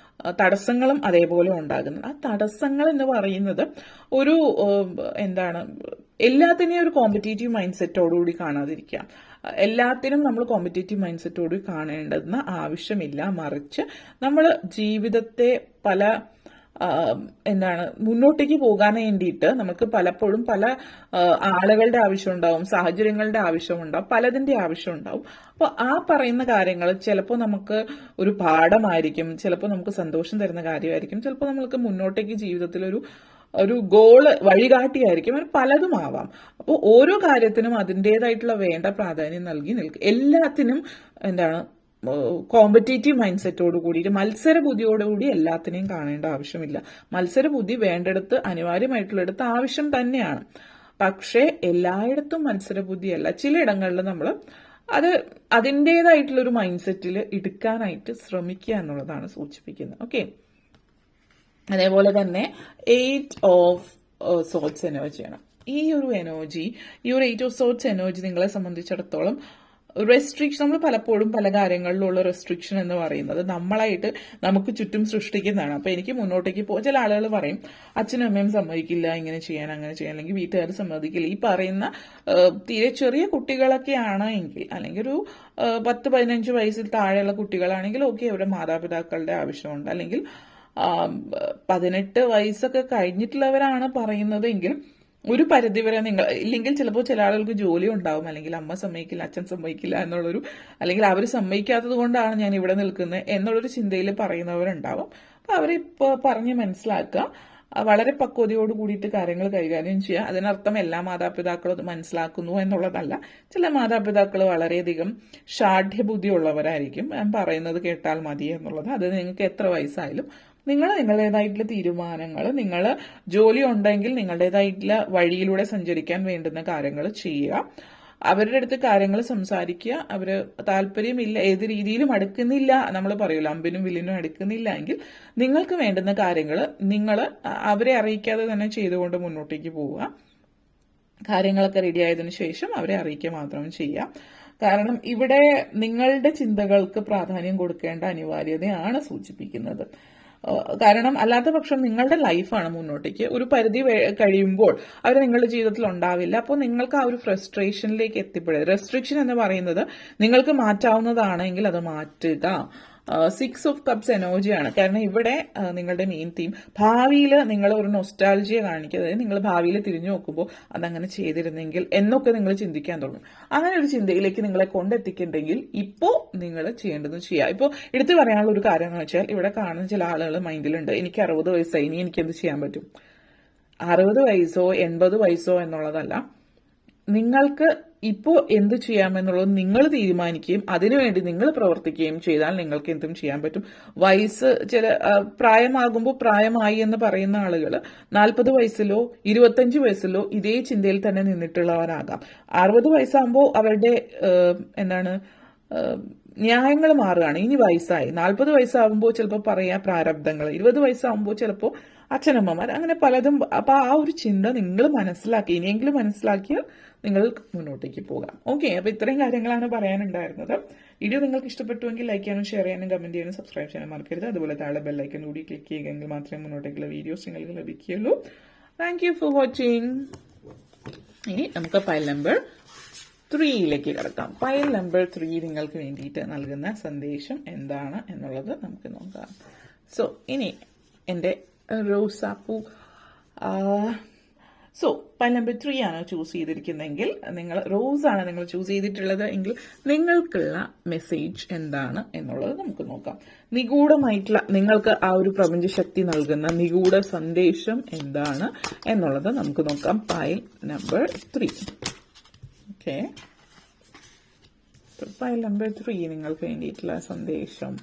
തടസ്സങ്ങളും അതേപോലെ ഉണ്ടാകുന്നത്. ആ തടസ്സങ്ങൾ എന്ന് പറയുന്നത് ഒരു എല്ലാത്തിനെയും ഒരു കോമ്പറ്റേറ്റീവ് മൈൻഡ് സെറ്റോടുകൂടി കാണാതിരിക്കുക. എല്ലാത്തിനും നമ്മൾ കോമ്പറ്റേറ്റീവ് മൈൻഡ് സെറ്റോടുകൂടി കാണേണ്ടെന്ന ആവശ്യമില്ല. മറിച്ച് നമ്മൾ ജീവിതത്തെ മുന്നോട്ടേക്ക് പോകാൻ വേണ്ടിയിട്ട് നമുക്ക് പലപ്പോഴും പല ആളുകളുടെ ആവശ്യമുണ്ടാവും, സാഹചര്യങ്ങളുടെ ആവശ്യമുണ്ടാവും, പലതിന്റെ ആവശ്യമുണ്ടാവും. അപ്പോൾ ആ പറയുന്ന കാര്യങ്ങൾ ചിലപ്പോൾ നമുക്ക് ഒരു പാഠമായിരിക്കും, ചിലപ്പോൾ നമുക്ക് സന്തോഷം തരുന്ന കാര്യമായിരിക്കും, ചിലപ്പോൾ നമുക്ക് മുന്നോട്ടേക്ക് ജീവിതത്തിൽ ഒരു ഗോള് വഴികാട്ടിയായിരിക്കും, അങ്ങനെ പലതും ആവാം. അപ്പോൾ ഓരോ കാര്യത്തിനും അതിൻ്റെതായിട്ടുള്ള വേണ്ട പ്രാധാന്യം നൽകി എല്ലാത്തിനും കോമ്പറ്റേറ്റീവ് മൈൻഡ് സെറ്റോട് കൂടിയിട്ട് മത്സരബുദ്ധിയോടുകൂടി എല്ലാത്തിനെയും കാണേണ്ട ആവശ്യമില്ല. മത്സരബുദ്ധി വേണ്ടിടത്ത്, അനിവാര്യമായിട്ടുള്ളിടത്ത് ആവശ്യം തന്നെയാണ്. പക്ഷേ എല്ലായിടത്തും മത്സരബുദ്ധിയല്ല. ചിലയിടങ്ങളിൽ നമ്മൾ അതിൻ്റെതായിട്ടുള്ളൊരു മൈൻഡ് സെറ്റിൽ എടുക്കാനായിട്ട് ശ്രമിക്കുക എന്നുള്ളതാണ് സൂചിപ്പിക്കുന്നത്. ഓക്കെ. അതേപോലെ തന്നെ 8 ഓഫ് സോർട്സ് എനർജിയാണ്. ഈ ഒരു 8 ഓഫ് സോർട്സ് എനർജി നിങ്ങളെ സംബന്ധിച്ചിടത്തോളം റെസ്ട്രിക്ഷൻ, നമ്മൾ പലപ്പോഴും പല കാര്യങ്ങളിലുള്ള റെസ്ട്രിക്ഷൻ എന്ന് പറയുന്നത് നമ്മളായിട്ട് നമുക്ക് ചുറ്റും സൃഷ്ടിക്കുന്നതാണ്. അപ്പൊ എനിക്ക് മുന്നോട്ടേക്ക് പോകാൻ ചില ആളുകൾ പറയും, അച്ഛനും അമ്മയും സമ്മതിക്കില്ല ഇങ്ങനെ ചെയ്യാൻ, അങ്ങനെ ചെയ്യാൻ, അല്ലെങ്കിൽ വീട്ടുകാർ സമ്മതിക്കില്ല. ഈ പറയുന്ന തീരെ ചെറിയ കുട്ടികളൊക്കെ ആണെങ്കിൽ, അല്ലെങ്കിൽ ഒരു 10-15 വയസ്സിൽ താഴെയുള്ള കുട്ടികളാണെങ്കിൽ ഓക്കെ, അവരുടെ മാതാപിതാക്കളുടെ ആവശ്യമുണ്ട്. അല്ലെങ്കിൽ 18 വയസ്സൊക്കെ കഴിഞ്ഞിട്ടുള്ളവരാണ് പറയുന്നതെങ്കിൽ ഒരു പരിധിവരെ ഇല്ലെങ്കിൽ ചിലപ്പോൾ ചില ആളുകൾക്ക് ജോലി ഉണ്ടാവും, അല്ലെങ്കിൽ അമ്മ സമ്മതിക്കില്ല, അച്ഛൻ സമ്മതിക്കില്ല എന്നുള്ളൊരു, അല്ലെങ്കിൽ അവർ സമ്മതിക്കാത്തത് കൊണ്ടാണ് ഞാൻ ഇവിടെ നിൽക്കുന്നത് എന്നുള്ളൊരു ചിന്തയിൽ പറയുന്നവരുണ്ടാവും. അപ്പൊ അവരിപ്പോ പറഞ്ഞ് മനസ്സിലാക്കുക, വളരെ പക്വതയോട് കൂടിയിട്ട് കാര്യങ്ങൾ കൈകാര്യം ചെയ്യുക. അതിനർത്ഥം എല്ലാ മാതാപിതാക്കളും അത് മനസ്സിലാക്കുന്നു എന്നുള്ളതല്ല. ചില മാതാപിതാക്കൾ വളരെയധികം ഷാഠ്യബുദ്ധി ഉള്ളവരായിരിക്കും, ഞാൻ പറയുന്നത് കേട്ടാൽ മതി എന്നുള്ളത്. അത് നിങ്ങൾക്ക് എത്ര വയസ്സായാലും നിങ്ങളുടേതായിട്ടുള്ള തീരുമാനങ്ങൾ, നിങ്ങൾ ജോലി ഉണ്ടെങ്കിൽ നിങ്ങളുടേതായിട്ടുള്ള വഴിയിലൂടെ സഞ്ചരിക്കാൻ വേണ്ടുന്ന കാര്യങ്ങൾ ചെയ്യുക. അവരുടെ അടുത്ത് കാര്യങ്ങൾ സംസാരിക്കുക. അവര് താല്പര്യമില്ല, ഏത് രീതിയിലും അടുക്കുന്നില്ല, നമ്മൾ പറയൂല അമ്പിനും വില്ലിനും അടുക്കുന്നില്ല എങ്കിൽ നിങ്ങൾക്ക് വേണ്ടുന്ന കാര്യങ്ങൾ നിങ്ങൾ അവരെ അറിയിക്കാതെ തന്നെ ചെയ്തുകൊണ്ട് മുന്നോട്ടേക്ക് പോവുക. കാര്യങ്ങളൊക്കെ റെഡി ആയതിനു ശേഷം അവരെ അറിയിക്കുക മാത്രം ചെയ്യുക. കാരണം ഇവിടെ നിങ്ങളുടെ ചിന്തകൾക്ക് പ്രാധാന്യം കൊടുക്കേണ്ട അനിവാര്യതയാണ് സൂചിപ്പിക്കുന്നത്. കാരണം അല്ലാത്ത പക്ഷം നിങ്ങളുടെ ലൈഫാണ് മുന്നോട്ടേക്ക് ഒരു പരിധി കഴിയുമ്പോൾ അവർ നിങ്ങളുടെ ജീവിതത്തിൽ ഉണ്ടാവില്ല. അപ്പോൾ നിങ്ങൾക്ക് ആ ഒരു ഫ്രസ്ട്രേഷനിലേക്ക് എത്തിപ്പെടുക. റെസ്ട്രിക്ഷൻ എന്ന് പറയുന്നത് നിങ്ങൾക്ക് മാറ്റാവുന്നതാണെങ്കിൽ അത് മാറ്റുക. 6 ഓഫ് കപ്സ് എനർജിയാണ്. കാരണം ഇവിടെ നിങ്ങളുടെ മെയിൻ തീം ഭാവിയിൽ നിങ്ങൾ ഒരു നൊസ്റ്റാൾജിയ കാണിക്കുക. അതായത് നിങ്ങൾ ഭാവിയിൽ തിരിഞ്ഞു നോക്കുമ്പോൾ അതങ്ങനെ ചെയ്തിരുന്നെങ്കിൽ എന്നൊക്കെ നിങ്ങൾ ചിന്തിക്കാൻ തുടങ്ങും. അങ്ങനെ ഒരു ചിന്തയിലേക്ക് നിങ്ങളെ കൊണ്ടെത്തിക്കുന്നുണ്ടെങ്കിൽ ഇപ്പോൾ നിങ്ങൾ ചെയ്യേണ്ടത് ചെയ്യുക. ഇപ്പോൾ എടുത്തു പറയാനുള്ള ഒരു കാര്യം എന്ന് വെച്ചാൽ ഇവിടെ കാണുന്ന ചില ആളുകൾ മൈൻഡിലുണ്ട്, എനിക്ക് 60 വയസ്സായി, ഇനി എനിക്ക് എന്ത് ചെയ്യാൻ പറ്റും. 60 വയസ്സോ 80 വയസ്സോ എന്നുള്ളതല്ല, നിങ്ങൾക്ക് ഇപ്പോൾ എന്ത് ചെയ്യാമെന്നുള്ളത് നിങ്ങൾ തീരുമാനിക്കുകയും അതിനുവേണ്ടി നിങ്ങൾ പ്രവർത്തിക്കുകയും ചെയ്താൽ നിങ്ങൾക്ക് എന്തും ചെയ്യാൻ പറ്റും. വയസ്സ് പ്രായമാകുമ്പോൾ പ്രായമായി എന്ന് പറയുന്ന ആളുകൾ 40 വയസ്സിലോ 25 വയസ്സിലോ ഇതേ ചിന്തയിൽ തന്നെ നിന്നിട്ടുള്ളവരാകാം. 60 വയസ്സാകുമ്പോൾ അവരുടെ ന്യായങ്ങൾ മാറുകയാണ്. ഇനി വയസ്സായി 40 വയസ്സാകുമ്പോൾ ചിലപ്പോൾ പറയാ പ്രാരബ്ധങ്ങൾ, 20 വയസ്സാകുമ്പോൾ ചിലപ്പോൾ അച്ഛനമ്മമാർ, അങ്ങനെ പലതും. അപ്പൊ ആ ഒരു ചിന്ത നിങ്ങൾ മനസ്സിലാക്കി, ഇനിയെങ്കിലും മനസ്സിലാക്കിയാൽ നിങ്ങൾ മുന്നോട്ടേക്ക് പോകാം. ഓക്കെ, അപ്പൊ ഇത്രയും കാര്യങ്ങളാണ് പറയാനുണ്ടായിരുന്നത്. വീഡിയോ നിങ്ങൾക്ക് ഇഷ്ടപ്പെട്ടുവെങ്കിൽ ലൈക്ക് ചെയ്യാനും ഷെയർ ചെയ്യാനും കമന്റ് ചെയ്യാനും സബ്സ്ക്രൈബ് ചെയ്യാനും മറക്കരുത്. അതുപോലെ താഴെ ബെല്ലൈക്കൻ കൂടി ക്ലിക്ക് ചെയ്യുകയെങ്കിൽ മാത്രമേ മുന്നോട്ടേക്കുള്ള വീഡിയോസ് നിങ്ങൾക്ക് ലഭിക്കുകയുള്ളൂ. Thank you for watching. ഇനി നമുക്ക് ഫയൽ നമ്പർ 3യിലേക്ക് കിടക്കാം. ഫയൽ നമ്പർ 3 നിങ്ങൾക്ക് വേണ്ടിയിട്ട് നൽകുന്ന സന്ദേശം എന്താണ് എന്നുള്ളത് നമുക്ക് നോക്കാം. സോ ഇനി എൻ്റെ റോസാപ്പൂ ഫയൽ നമ്പർ 3 ആണ് ചൂസ് ചെയ്തിരിക്കുന്നതെങ്കിൽ, നിങ്ങൾ റോസ് ആണ് നിങ്ങൾ ചൂസ് ചെയ്തിട്ടുള്ളത് എങ്കിൽ നിങ്ങൾക്കുള്ള മെസ്സേജ് എന്താണ് എന്നുള്ളത് നമുക്ക് നോക്കാം. നിഗൂഢമായിട്ടുള്ള നിങ്ങൾക്ക് ആ ഒരു പ്രപഞ്ചശക്തി നൽകുന്ന നിഗൂഢ സന്ദേശം എന്താണ് എന്നുള്ളത് നമുക്ക് നോക്കാം. File number 3. Okay, file number 3 നിങ്ങൾക്ക് വേണ്ടിയിട്ടുള്ള സന്ദേശം.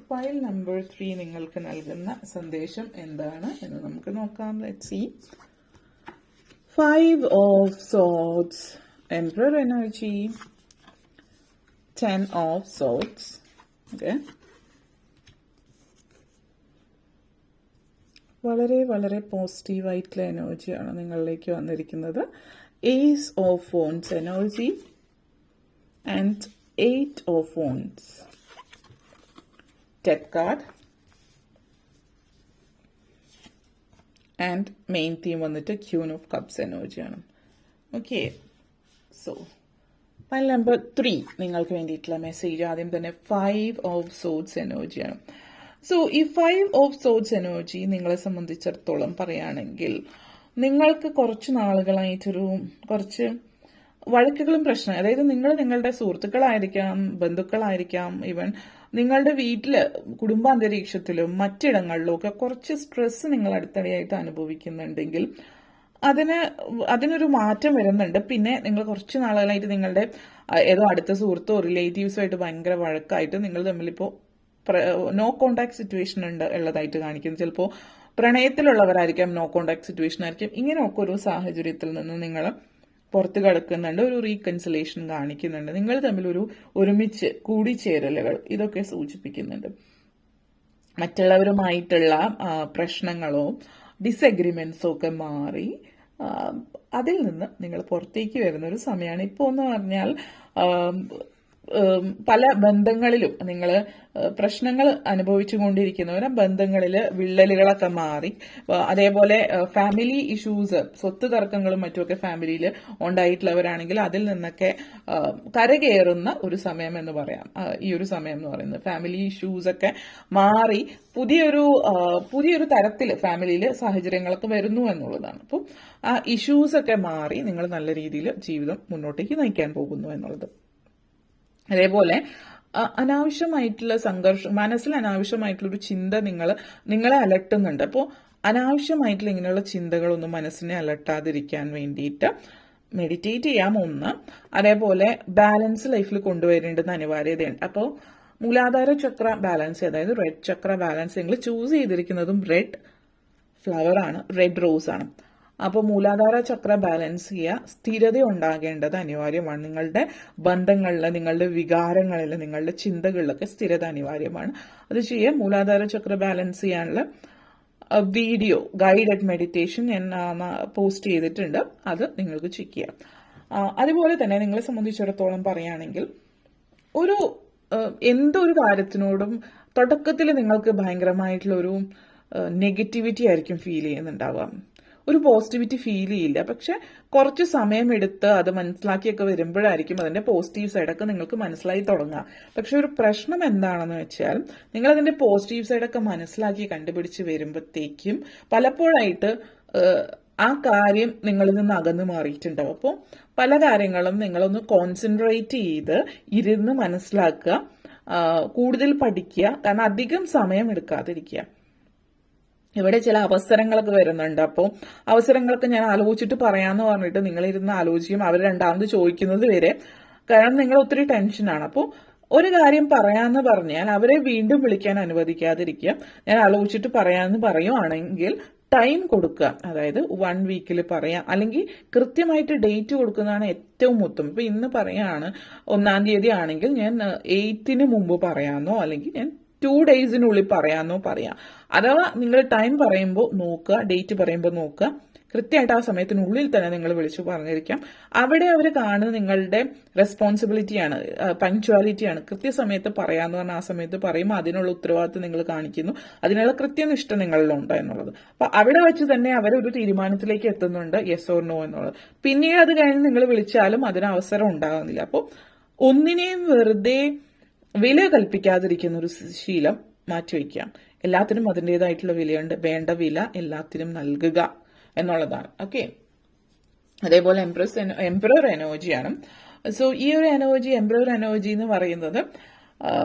ഫയൽ നമ്പർ 3 നിങ്ങൾക്ക് നൽകുന്ന സന്ദേശം എന്താണ് എന്ന് നമുക്ക് നോക്കാം. Let's see. 5 of swords, emperor energy, 10 of swords. Okay, വളരെ വളരെ പോസിറ്റീവായിട്ടുള്ള എനർജിയാണ് നിങ്ങളിലേക്ക് വന്നിരിക്കുന്നത്. Ace of wands energy and 8 of wands. Death card and main theme വന്നിട്ട് Queen of Cups എനർജിയാണ്. ഓക്കെ, സോ ഫയൽ നമ്പർ 3 നിങ്ങൾക്ക് വേണ്ടിയിട്ടുള്ള മെസ്സേജ് ആദ്യം തന്നെ 5 ഓഫ് സോർഡ്സ് എനർജിയാണ്. സോ ഈ 5 ഓഫ് സോർഡ്സ് എനർജി നിങ്ങളെ സംബന്ധിച്ചിടത്തോളം പറയുകയാണെങ്കിൽ നിങ്ങൾക്ക് കുറച്ച് നാളുകളായിട്ടൊരു കുറച്ച് വഴക്കുകളും പ്രശ്നം, അതായത് നിങ്ങൾ നിങ്ങളുടെ സുഹൃത്തുക്കളായിരിക്കാം, ബന്ധുക്കളായിരിക്കാം, ഈവൻ നിങ്ങളുടെ വീട്ടില് കുടുംബാന്തരീക്ഷത്തിലും മറ്റിടങ്ങളിലും ഒക്കെ കുറച്ച് സ്ട്രെസ് നിങ്ങൾ അടുത്തിടെയായിട്ട് അനുഭവിക്കുന്നുണ്ടെങ്കിൽ അതിനൊരു മാറ്റം വരുന്നുണ്ട്. പിന്നെ നിങ്ങൾ കുറച്ച് നാളുകളായിട്ട് നിങ്ങളുടെ ഏതോ അടുത്ത സുഹൃത്തോ റിലേറ്റീവ്സോ ആയിട്ട് ഭയങ്കര വഴക്കായിട്ട് നിങ്ങൾ തമ്മിലിപ്പോൾ നോ കോണ്ടാക്ട് സിറ്റുവേഷൻ ഉള്ളതായിട്ട് കാണിക്കുന്നു. ചിലപ്പോൾ പ്രണയത്തിലുള്ളവരായിരിക്കാം, നോ കോണ്ടാക്ട് സിറ്റുവേഷൻ ആയിരിക്കും. ഇങ്ങനെയൊക്കെ ഒരു സാഹചര്യത്തിൽ നിന്ന് നിങ്ങൾ പുറത്ത് കിടക്കുന്നുണ്ട്, ഒരു റീകൺസിലേഷൻ കാണിക്കുന്നുണ്ട്, നിങ്ങൾ തമ്മിൽ ഒരു ഒരുമിച്ച് കൂടിച്ചേരലുകൾ ഇതൊക്കെ സൂചിപ്പിക്കുന്നുണ്ട്. മറ്റുള്ളവരുമായിട്ടുള്ള പ്രശ്നങ്ങളോ ഡിസഗ്രിമെന്റ്സോ ഒക്കെ മാറി അതിൽ നിന്ന് നിങ്ങൾ പുറത്തേക്ക് വരുന്ന ഒരു സമയമാണ് ഇപ്പോൾ എന്ന് പറഞ്ഞാൽ. പല ബന്ധങ്ങളിലും നിങ്ങൾ പ്രശ്നങ്ങൾ അനുഭവിച്ചുകൊണ്ടിരിക്കുന്നവരും ബന്ധങ്ങളിൽ വിള്ളലുകളൊക്കെ മാറി, അതേപോലെ ഫാമിലി ഇഷ്യൂസ്, സ്വത്ത് തർക്കങ്ങളും മറ്റുമൊക്കെ ഫാമിലിയിൽ ഉണ്ടായിട്ടുള്ളവരാണെങ്കിൽ അതിൽ നിന്നൊക്കെ കരകയറുന്ന ഒരു സമയം എന്ന് പറയാം. ഈ ഒരു സമയം എന്ന് പറയുന്നത് ഫാമിലി ഇഷ്യൂസ് ഒക്കെ മാറി പുതിയൊരു തരത്തിൽ ഫാമിലിയിൽ സാഹചര്യങ്ങളൊക്കെ വരുന്നു എന്നുള്ളതാണ്. അപ്പം ആ ഇഷ്യൂസ് ഒക്കെ മാറി നിങ്ങൾ നല്ല രീതിയിൽ ജീവിതം മുന്നോട്ടേക്ക് നയിക്കാൻ പോകുന്നു എന്നുള്ളത്. അതേപോലെ അനാവശ്യമായിട്ടുള്ള സംഘർഷം, മനസ്സിൽ അനാവശ്യമായിട്ടുള്ളൊരു ചിന്ത നിങ്ങളെ അലട്ടുന്നുണ്ട്. അപ്പോൾ അനാവശ്യമായിട്ടുള്ള ഇങ്ങനെയുള്ള ചിന്തകളൊന്നും മനസ്സിനെ അലട്ടാതിരിക്കാൻ വേണ്ടിയിട്ട് മെഡിറ്റേറ്റ് ചെയ്യാം ഒന്ന്. അതേപോലെ ബാലൻസ് ലൈഫിൽ കൊണ്ടുവരേണ്ടുന്ന അനിവാര്യതയുണ്ട്. അപ്പോൾ മൂലാധാര ചക്ര ബാലൻസ്, അതായത് റെഡ് ചക്ര ബാലൻസ് നിങ്ങൾ ചൂസ് ചെയ്തിരിക്കുന്നതും റെഡ് ഫ്ലവർ ആണ്, റെഡ് റോസ് ആണ്. അപ്പോൾ മൂലാധാര ചക്ര ബാലൻസ് ചെയ്യുക, സ്ഥിരത ഉണ്ടാകേണ്ടത് അനിവാര്യമാണ്. നിങ്ങളുടെ ബന്ധങ്ങളിൽ, നിങ്ങളുടെ വികാരങ്ങളിൽ, നിങ്ങളുടെ ചിന്തകളിലൊക്കെ സ്ഥിരത അനിവാര്യമാണ്. അത് ചെയ്യുക. മൂലാധാര ചക്ര ബാലൻസ് ചെയ്യാനുള്ള വീഡിയോ ഗൈഡഡ് മെഡിറ്റേഷൻ ഞാൻ പോസ്റ്റ് ചെയ്തിട്ടുണ്ട്, അത് നിങ്ങൾക്ക് ചെക്ക് ചെയ്യാം. അതുപോലെ തന്നെ നിങ്ങളെ സംബന്ധിച്ചിടത്തോളം പറയുകയാണെങ്കിൽ ഒരു എന്തൊരു കാര്യത്തിനോടും തുടക്കത്തിൽ നിങ്ങൾക്ക് ഭയങ്കരമായിട്ടുള്ളൊരു നെഗറ്റിവിറ്റി ആയിരിക്കും ഫീൽ ചെയ്യുന്നുണ്ടാവുക. ഒരു പോസിറ്റിവിറ്റി ഫീൽ ചെയ്യില്ല. പക്ഷെ കുറച്ച് സമയമെടുത്ത് അത് മനസ്സിലാക്കിയൊക്കെ വരുമ്പോഴായിരിക്കും അതിന്റെ പോസിറ്റീവ് സൈഡൊക്കെ നിങ്ങൾക്ക് മനസ്സിലായി തുടങ്ങുക. പക്ഷെ ഒരു പ്രശ്നം എന്താണെന്ന് വെച്ചാൽ, നിങ്ങൾ അതിന്റെ പോസിറ്റീവ് സൈഡൊക്കെ മനസ്സിലാക്കി കണ്ടുപിടിച്ച് വരുമ്പോഴത്തേക്കും പലപ്പോഴായിട്ട് ആ കാര്യം നിങ്ങളിൽ നിന്ന് അകന്നു മാറിയിട്ടുണ്ടാവും. അപ്പോൾ പല കാര്യങ്ങളും നിങ്ങളൊന്ന് കോൺസെൻട്രേറ്റ് ചെയ്ത് ഇരുന്ന് മനസ്സിലാക്കുക, കൂടുതൽ പഠിക്കുക, കാരണം അധികം സമയം എടുക്കാതിരിക്കുക. ഇവിടെ ചില അവസരങ്ങളൊക്കെ വരുന്നുണ്ട്. അപ്പോൾ അവസരങ്ങളൊക്കെ ഞാൻ ആലോചിച്ചിട്ട് പറയാമെന്ന് പറഞ്ഞിട്ട് നിങ്ങളിരുന്ന് ആലോചിക്കും, അവർ രണ്ടാമത് ചോദിക്കുന്നത് വരെ. കാരണം നിങ്ങൾ ഒത്തിരി ടെൻഷനാണ്. അപ്പോൾ ഒരു കാര്യം പറയാമെന്ന് പറഞ്ഞാൽ അവരെ വീണ്ടും വിളിക്കാൻ അനുവദിക്കാതിരിക്കുക. ഞാൻ ആലോചിച്ചിട്ട് പറയാമെന്ന് പറയുവാണെങ്കിൽ ടൈം കൊടുക്കുക. അതായത് 1 വീക്കിൽ പറയാം, അല്ലെങ്കിൽ കൃത്യമായിട്ട് ഡേറ്റ് കൊടുക്കുന്നതാണ് ഏറ്റവും ഉത്തമം. ഇപ്പൊ ഇന്ന് പറയാണ് 1-ാം തീയതി ആണെങ്കിൽ ഞാൻ 8-ന് മുമ്പ് പറയാമെന്നോ അല്ലെങ്കിൽ ഞാൻ 2 ഡേയ്സിനുള്ളിൽ പറയാമെന്നോ പറയാം. അഥവാ നിങ്ങൾ ടൈം പറയുമ്പോൾ നോക്കുക, ഡേറ്റ് പറയുമ്പോൾ നോക്കുക, കൃത്യമായിട്ട് ആ സമയത്തിനുള്ളിൽ തന്നെ നിങ്ങൾ വിളിച്ചു പറഞ്ഞിരിക്കാം. അവിടെ അവർ കാണുന്നത് നിങ്ങളുടെ റെസ്പോൺസിബിലിറ്റിയാണ്, പങ്ക്ച്വാലിറ്റിയാണ്. കൃത്യസമയത്ത് പറയാന്ന് പറഞ്ഞാൽ ആ സമയത്ത് പറയുമ്പോൾ അതിനുള്ള ഉത്തരവാദിത്വം നിങ്ങൾ കാണിക്കുന്നു, അതിനുള്ള കൃത്യനിഷ്ഠ നിങ്ങളിലുണ്ട് എന്നുള്ളത്. അപ്പൊ അവിടെ വെച്ച് തന്നെ അവരൊരു തീരുമാനത്തിലേക്ക് എത്തുന്നുണ്ട്, യെസ് ഓർ നോ എന്നുള്ളത്. പിന്നീട് അത് കഴിഞ്ഞ് നിങ്ങൾ വിളിച്ചാലും അതിന് അവസരം ഉണ്ടാകുന്നില്ല. അപ്പോൾ ഒന്നിനെയും വെറുതെ വില കൽപ്പിക്കാതിരിക്കുന്ന ഒരു ശീലം മാറ്റിവെക്കാം. എല്ലാത്തിനും അതിൻ്റെതായിട്ടുള്ള വിലയുണ്ട്, വേണ്ട വില എല്ലാത്തിനും നൽകുക എന്നുള്ളതാണ്. ഓക്കെ, അതേപോലെ എംപറർ എനർജിയാണ്. സോ ഈ ഒരു എനർജി, എംപറർ എനർജി എന്ന് പറയുന്നത്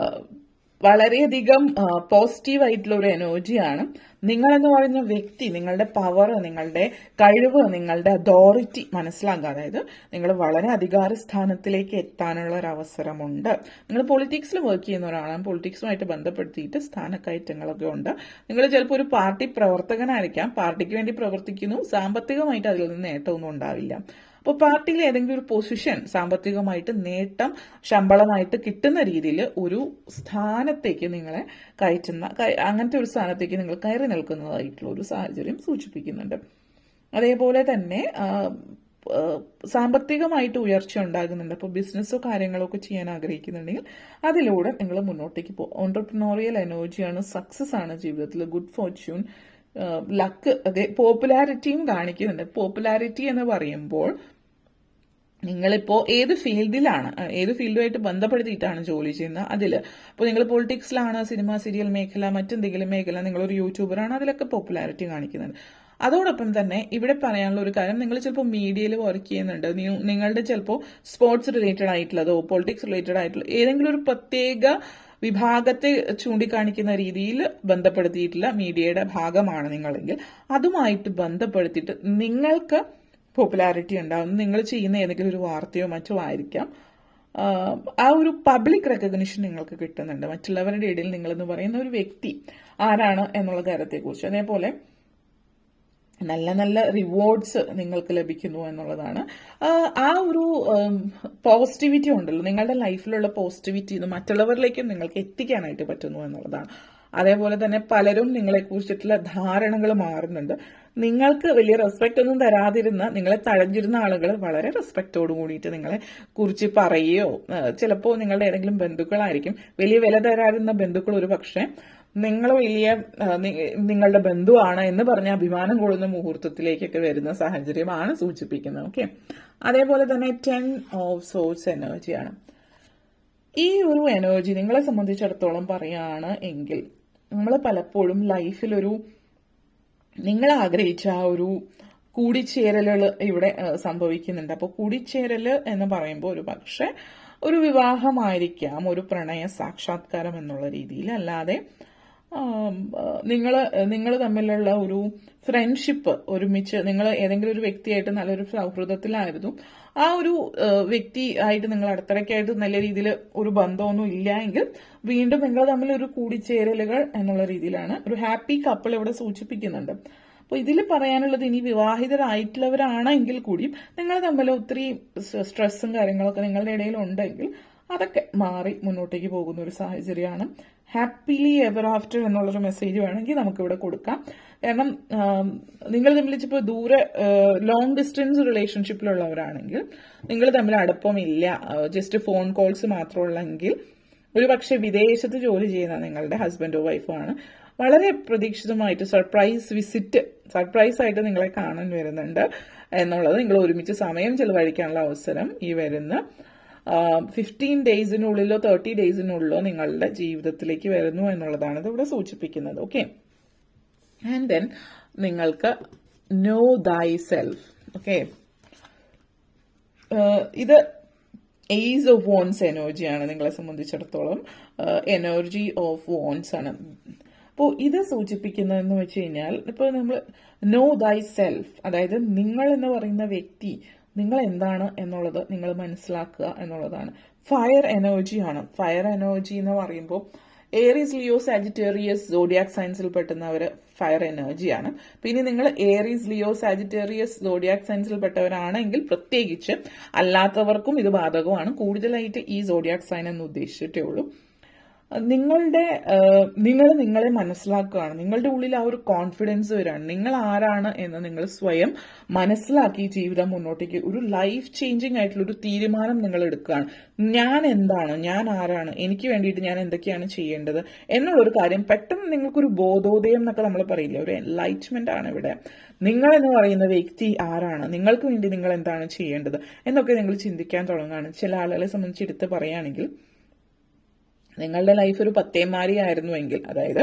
വളരെയധികം പോസിറ്റീവ് ആയിട്ടുള്ള ഒരു എനർജിയാണ്. നിങ്ങളെന്ന് പറയുന്ന വ്യക്തി, നിങ്ങളുടെ പവർ, നിങ്ങളുടെ കഴിവ്, നിങ്ങളുടെ അതോറിറ്റി മനസ്സിലാക്കുക. അതായത് നിങ്ങൾ വളരെ അധികാര സ്ഥാനത്തിലേക്ക് എത്താനുള്ള ഒരു അവസരമുണ്ട്. നിങ്ങൾ പൊളിറ്റിക്സിൽ വർക്ക് ചെയ്യുന്ന ഒരാളാണ്, പൊളിറ്റിക്സുമായിട്ട് ബന്ധപ്പെടുത്തിയിട്ട് സ്ഥാനക്കയറ്റങ്ങളൊക്കെ ഉണ്ട്. നിങ്ങൾ ചിലപ്പോൾ ഒരു പാർട്ടി പ്രവർത്തകനായിരിക്കാം, പാർട്ടിക്ക് വേണ്ടി പ്രവർത്തിക്കുന്നു, സാമ്പത്തികമായിട്ട് അതിൽ നിന്ന് നേട്ടമൊന്നും ഉണ്ടാവില്ല. അപ്പോൾ പാർട്ടിയിൽ ഏതെങ്കിലും ഒരു പൊസിഷൻ, സാമ്പത്തികമായിട്ട് നേട്ടം, ശമ്പളമായിട്ട് കിട്ടുന്ന രീതിയിൽ ഒരു സ്ഥാനത്തേക്ക് നിങ്ങളെ കയറ്റുന്ന, അങ്ങനത്തെ ഒരു സ്ഥാനത്തേക്ക് നിങ്ങൾ കയറി നിൽക്കുന്നതായിട്ടുള്ള ഒരു സാഹചര്യം സൂചിപ്പിക്കുന്നുണ്ട്. അതേപോലെ തന്നെ സാമ്പത്തികമായിട്ട് ഉയർച്ച ഉണ്ടാകുന്നുണ്ട്. അപ്പോൾ ബിസിനസ്സോ കാര്യങ്ങളോ ഒക്കെ ചെയ്യാൻ ആഗ്രഹിക്കുന്നുണ്ടെങ്കിൽ അതിലൂടെ നിങ്ങൾ മുന്നോട്ടേക്ക് പോകും. ഓൺട്രപ്രനോറിയൽ എനർജിയാണ്, സക്സസ് ആണ് ജീവിതത്തിൽ, ഗുഡ് ഫോർച്യൂൺ, ലക്ക്, അതെ, പോപ്പുലാരിറ്റിയും കാണിക്കുന്നുണ്ട്. പോപ്പുലാരിറ്റി എന്ന് പറയുമ്പോൾ നിങ്ങളിപ്പോൾ ഏത് ഫീൽഡിലാണ്, ഏത് ഫീൽഡുമായിട്ട് ബന്ധപ്പെടുത്തിയിട്ടാണ് ജോലി ചെയ്യുന്നത് അതിൽ. അപ്പോൾ നിങ്ങൾ പൊളിറ്റിക്സിലാണ്, സിനിമ സീരിയൽ മേഖല, മറ്റെന്തെങ്കിലും മേഖല, നിങ്ങളൊരു യൂട്യൂബറാണ്, അതിലൊക്കെ പോപ്പുലാരിറ്റി കാണിക്കുന്നുണ്ട്. അതോടൊപ്പം തന്നെ ഇവിടെ പറയാനുള്ള ഒരു കാര്യം, നിങ്ങൾ ചിലപ്പോൾ മീഡിയയിൽ വർക്ക് ചെയ്യുന്നുണ്ട്, നിങ്ങളുടെ ചിലപ്പോൾ സ്പോർട്സ് റിലേറ്റഡ് ആയിട്ടുള്ളതോ പൊളിറ്റിക്സ് റിലേറ്റഡ് ആയിട്ടുള്ള ഏതെങ്കിലും ഒരു പ്രത്യേക വിഭാഗത്തെ ചൂണ്ടിക്കാണിക്കുന്ന രീതിയിൽ ബന്ധപ്പെടുത്തിയിട്ടുള്ള മീഡിയയുടെ ഭാഗമാണ് നിങ്ങളെങ്കിൽ അതുമായിട്ട് ബന്ധപ്പെടുത്തിയിട്ട് നിങ്ങൾക്ക് പോപ്പുലാരിറ്റി ഉണ്ടാകും. നിങ്ങൾ ചെയ്യുന്ന ഏതെങ്കിലും ഒരു വാർത്തയോ മറ്റോ ആയിരിക്കാം, ആ ഒരു പബ്ലിക് റെക്കഗ്നിഷൻ നിങ്ങൾക്ക് കിട്ടുന്നുണ്ട്. മറ്റുള്ളവരുടെ ഇടയിൽ നിങ്ങളെന്ന് പറയുന്ന ഒരു വ്യക്തി ആരാണ് എന്നുള്ള കാര്യത്തെക്കുറിച്ച്. അതേപോലെ നല്ല നല്ല റിവാർഡ്സ് നിങ്ങൾക്ക് ലഭിക്കുന്നു എന്നുള്ളതാണ്. ആ ഒരു പോസിറ്റിവിറ്റി ഉണ്ടല്ലോ, നിങ്ങളുടെ ലൈഫിലുള്ള പോസിറ്റിവിറ്റി ഇത് മറ്റുള്ളവരിലേക്കും നിങ്ങൾക്ക് എത്തിക്കാനായിട്ട് പറ്റുന്നു എന്നുള്ളതാണ്. അതേപോലെ തന്നെ പലരും നിങ്ങളെക്കുറിച്ചിട്ടുള്ള ധാരണകൾ മാറുന്നുണ്ട്. നിങ്ങൾക്ക് വലിയ റെസ്പെക്റ്റ് ഒന്നും തരാതിരുന്ന, നിങ്ങളെ തഴഞ്ഞിരുന്ന ആളുകൾ വളരെ റെസ്പെക്റ്റോട് കൂടിയിട്ട് നിങ്ങളെ കുറിച്ച് പറയുകയോ, ചിലപ്പോൾ നിങ്ങളുടെ ഏതെങ്കിലും ബന്ധുക്കളായിരിക്കും, വലിയ വില തരാതിരുന്ന ബന്ധുക്കൾ ഒരു പക്ഷേ നിങ്ങൾ വലിയ നിങ്ങളുടെ ബന്ധുവാണ് എന്ന് പറഞ്ഞ അഭിമാനം കൊള്ളുന്ന മുഹൂർത്തത്തിലേക്കൊക്കെ വരുന്ന സാഹചര്യമാണ് സൂചിപ്പിക്കുന്നത്. ഓക്കെ, അതേപോലെ തന്നെ 10 ഓഫ് സോഴ്സ് എനർജിയാണ്. ഈ ഒരു എനർജി നിങ്ങളെ സംബന്ധിച്ചിടത്തോളം പറയുകയാണ് എങ്കിൽ, നമ്മൾ പലപ്പോഴും ലൈഫിലൊരു നിങ്ങൾ ആഗ്രഹിച്ച ആ ഒരു കൂടിച്ചേരലുകൾ ഇവിടെ സംഭവിക്കുന്നുണ്ട്. അപ്പോൾ കൂടിച്ചേരൽ എന്ന് പറയുമ്പോൾ ഒരു പക്ഷെ ഒരു വിവാഹമായിരിക്കാം, ഒരു പ്രണയ സാക്ഷാത്കാരം എന്നുള്ള രീതിയിൽ, അല്ലാതെ നിങ്ങൾ തമ്മിലുള്ള ഒരു ഫ്രണ്ട്ഷിപ്പ്, ഒരുമിച്ച് നിങ്ങൾ ഏതെങ്കിലും ഒരു വ്യക്തിയായിട്ട് നല്ലൊരു സൗഹൃദത്തിലായിരുന്നു, ആ ഒരു വ്യക്തി ആയിട്ട് നിങ്ങൾ അടുത്തിടയ്ക്കായിട്ട് നല്ല രീതിയിൽ ഒരു ബന്ധമൊന്നും ഇല്ല എങ്കിൽ വീണ്ടും നിങ്ങൾ തമ്മിൽ ഒരു കൂടിച്ചേരലുകൾ എന്നുള്ള രീതിയിലാണ് ഒരു ഹാപ്പി കപ്പിൾ ഇവിടെ സൂചിപ്പിക്കുന്നുണ്ട്. അപ്പോൾ ഇതിൽ പറയാനുള്ളത്, ഇനി വിവാഹിതരായിട്ടുള്ളവരാണെങ്കിൽ കൂടിയും നിങ്ങൾ തമ്മിൽ ഒത്തിരി സ്ട്രെസ്സും കാര്യങ്ങളൊക്കെ നിങ്ങളുടെ ഇടയിൽ ഉണ്ടെങ്കിൽ അതൊക്കെ മാറി മുന്നോട്ടേക്ക് പോകുന്ന ഒരു സാഹചര്യമാണ്. ഹാപ്പിലി എവർ ആഫ്റ്റർ എന്നുള്ളൊരു മെസ്സേജ് വേണമെങ്കിൽ നമുക്കിവിടെ കൊടുക്കാം. കാരണം നിങ്ങൾ തമ്മിൽ ഇപ്പോൾ ദൂരെ ലോങ് ഡിസ്റ്റൻസ് റിലേഷൻഷിപ്പിലുള്ളവരാണെങ്കിൽ നിങ്ങൾ തമ്മിൽ അടുപ്പമില്ല, ജസ്റ്റ് ഫോൺ കോൾസ് മാത്രമുള്ളെങ്കിൽ ഒരു പക്ഷെ വിദേശത്ത് ജോലി ചെയ്യുന്ന നിങ്ങളുടെ ഹസ്ബൻഡോ വൈഫോ ആണ്, വളരെ പ്രതീക്ഷിതമായിട്ട് സർപ്രൈസ് ആയിട്ട് നിങ്ങളെ കാണാൻ വരുന്നുണ്ട് എന്നുള്ളത്, നിങ്ങൾ ഒരുമിച്ച് സമയം ചെലവഴിക്കാനുള്ള അവസരം ഈ വരുന്ന 15 ഡേയ്സിനുള്ളിലോ 30 ഡേയ്സിനുള്ളിലോ നിങ്ങളുടെ ജീവിതത്തിലേക്ക് വരുന്നു എന്നുള്ളതാണ് ഇതിവിടെ സൂചിപ്പിക്കുന്നത്. ഓക്കെ, ആൻഡ് ദെൻ നിങ്ങൾക്ക് നോ ദൈ സെൽഫ്. ഓക്കെ, ഇത് ഏസ് ഓഫ് വോൺസ് എനർജിയാണ് നിങ്ങളെ സംബന്ധിച്ചിടത്തോളം, എനർജി ഓഫ് വോൺസ് ആണ്. അപ്പോൾ ഇത് സൂചിപ്പിക്കുന്നതെന്ന് വെച്ച് കഴിഞ്ഞാൽ ഇപ്പോൾ നമ്മൾ നോ ദൈ സെൽഫ്, അതായത് നിങ്ങൾ എന്ന് പറയുന്ന വ്യക്തി നിങ്ങൾ എന്താണ് എന്നുള്ളത് നിങ്ങൾ മനസ്സിലാക്കുക എന്നുള്ളതാണ്. ഫയർ എനർജിയാണ്. ഫയർ എനർജി എന്ന് പറയുമ്പോൾ ഏറീസ്, ലിയോ, സാജിറ്റേറിയസ് സോഡിയാക് സൈൻസിൽ പെട്ടുന്നവർ ഫയർ എനർജിയാണ്. പിന്നെ നിങ്ങൾ ഏറീസ്, ലിയോ, സാജിറ്റേറിയസ് സോഡിയാക് സൈൻസിൽ പെട്ടവരാണെങ്കിൽ പ്രത്യേകിച്ച്, അല്ലാത്തവർക്കും ഇത് ബാധകമാണ്. കൂടുതലായിട്ട് ഈ സോഡിയാക് സൈൻ എന്ന് ഉദ്ദേശിച്ചിട്ടേ ഉള്ളൂ. നിങ്ങൾ നിങ്ങളെ മനസ്സിലാക്കുകയാണ്, നിങ്ങളുടെ ഉള്ളിൽ ആ ഒരു കോൺഫിഡൻസ് വരികയാണ്, നിങ്ങൾ ആരാണ് എന്ന് നിങ്ങൾ സ്വയം മനസ്സിലാക്കി ജീവിതം മുന്നോട്ടേക്ക് ഒരു ലൈഫ് ചേഞ്ചിങ് ആയിട്ടുള്ള ഒരു തീരുമാനം നിങ്ങൾ എടുക്കുകയാണ്. ഞാൻ എന്താണ്, ഞാൻ ആരാണ്, എനിക്ക് വേണ്ടിയിട്ട് ഞാൻ എന്തൊക്കെയാണ് ചെയ്യേണ്ടത് എന്നുള്ളൊരു കാര്യം പെട്ടെന്ന് നിങ്ങൾക്കൊരു ബോധോദയം എന്നൊക്കെ നമ്മൾ പറയില്ല, ഒരു എൻലൈറ്റ്മെന്റ് ആണ് ഇവിടെ. നിങ്ങൾ എന്ന് പറയുന്ന വ്യക്തി ആരാണ്, നിങ്ങൾക്ക് വേണ്ടി നിങ്ങൾ എന്താണ് ചെയ്യേണ്ടത് എന്നൊക്കെ നിങ്ങൾ ചിന്തിക്കാൻ തുടങ്ങുകയാണ്. ചില ആളുകളെ സംബന്ധിച്ച് എടുത്ത് പറയുകയാണെങ്കിൽ, നിങ്ങളുടെ ലൈഫ് ഒരു പത്തേമാരി ആയിരുന്നുവെങ്കിൽ, അതായത്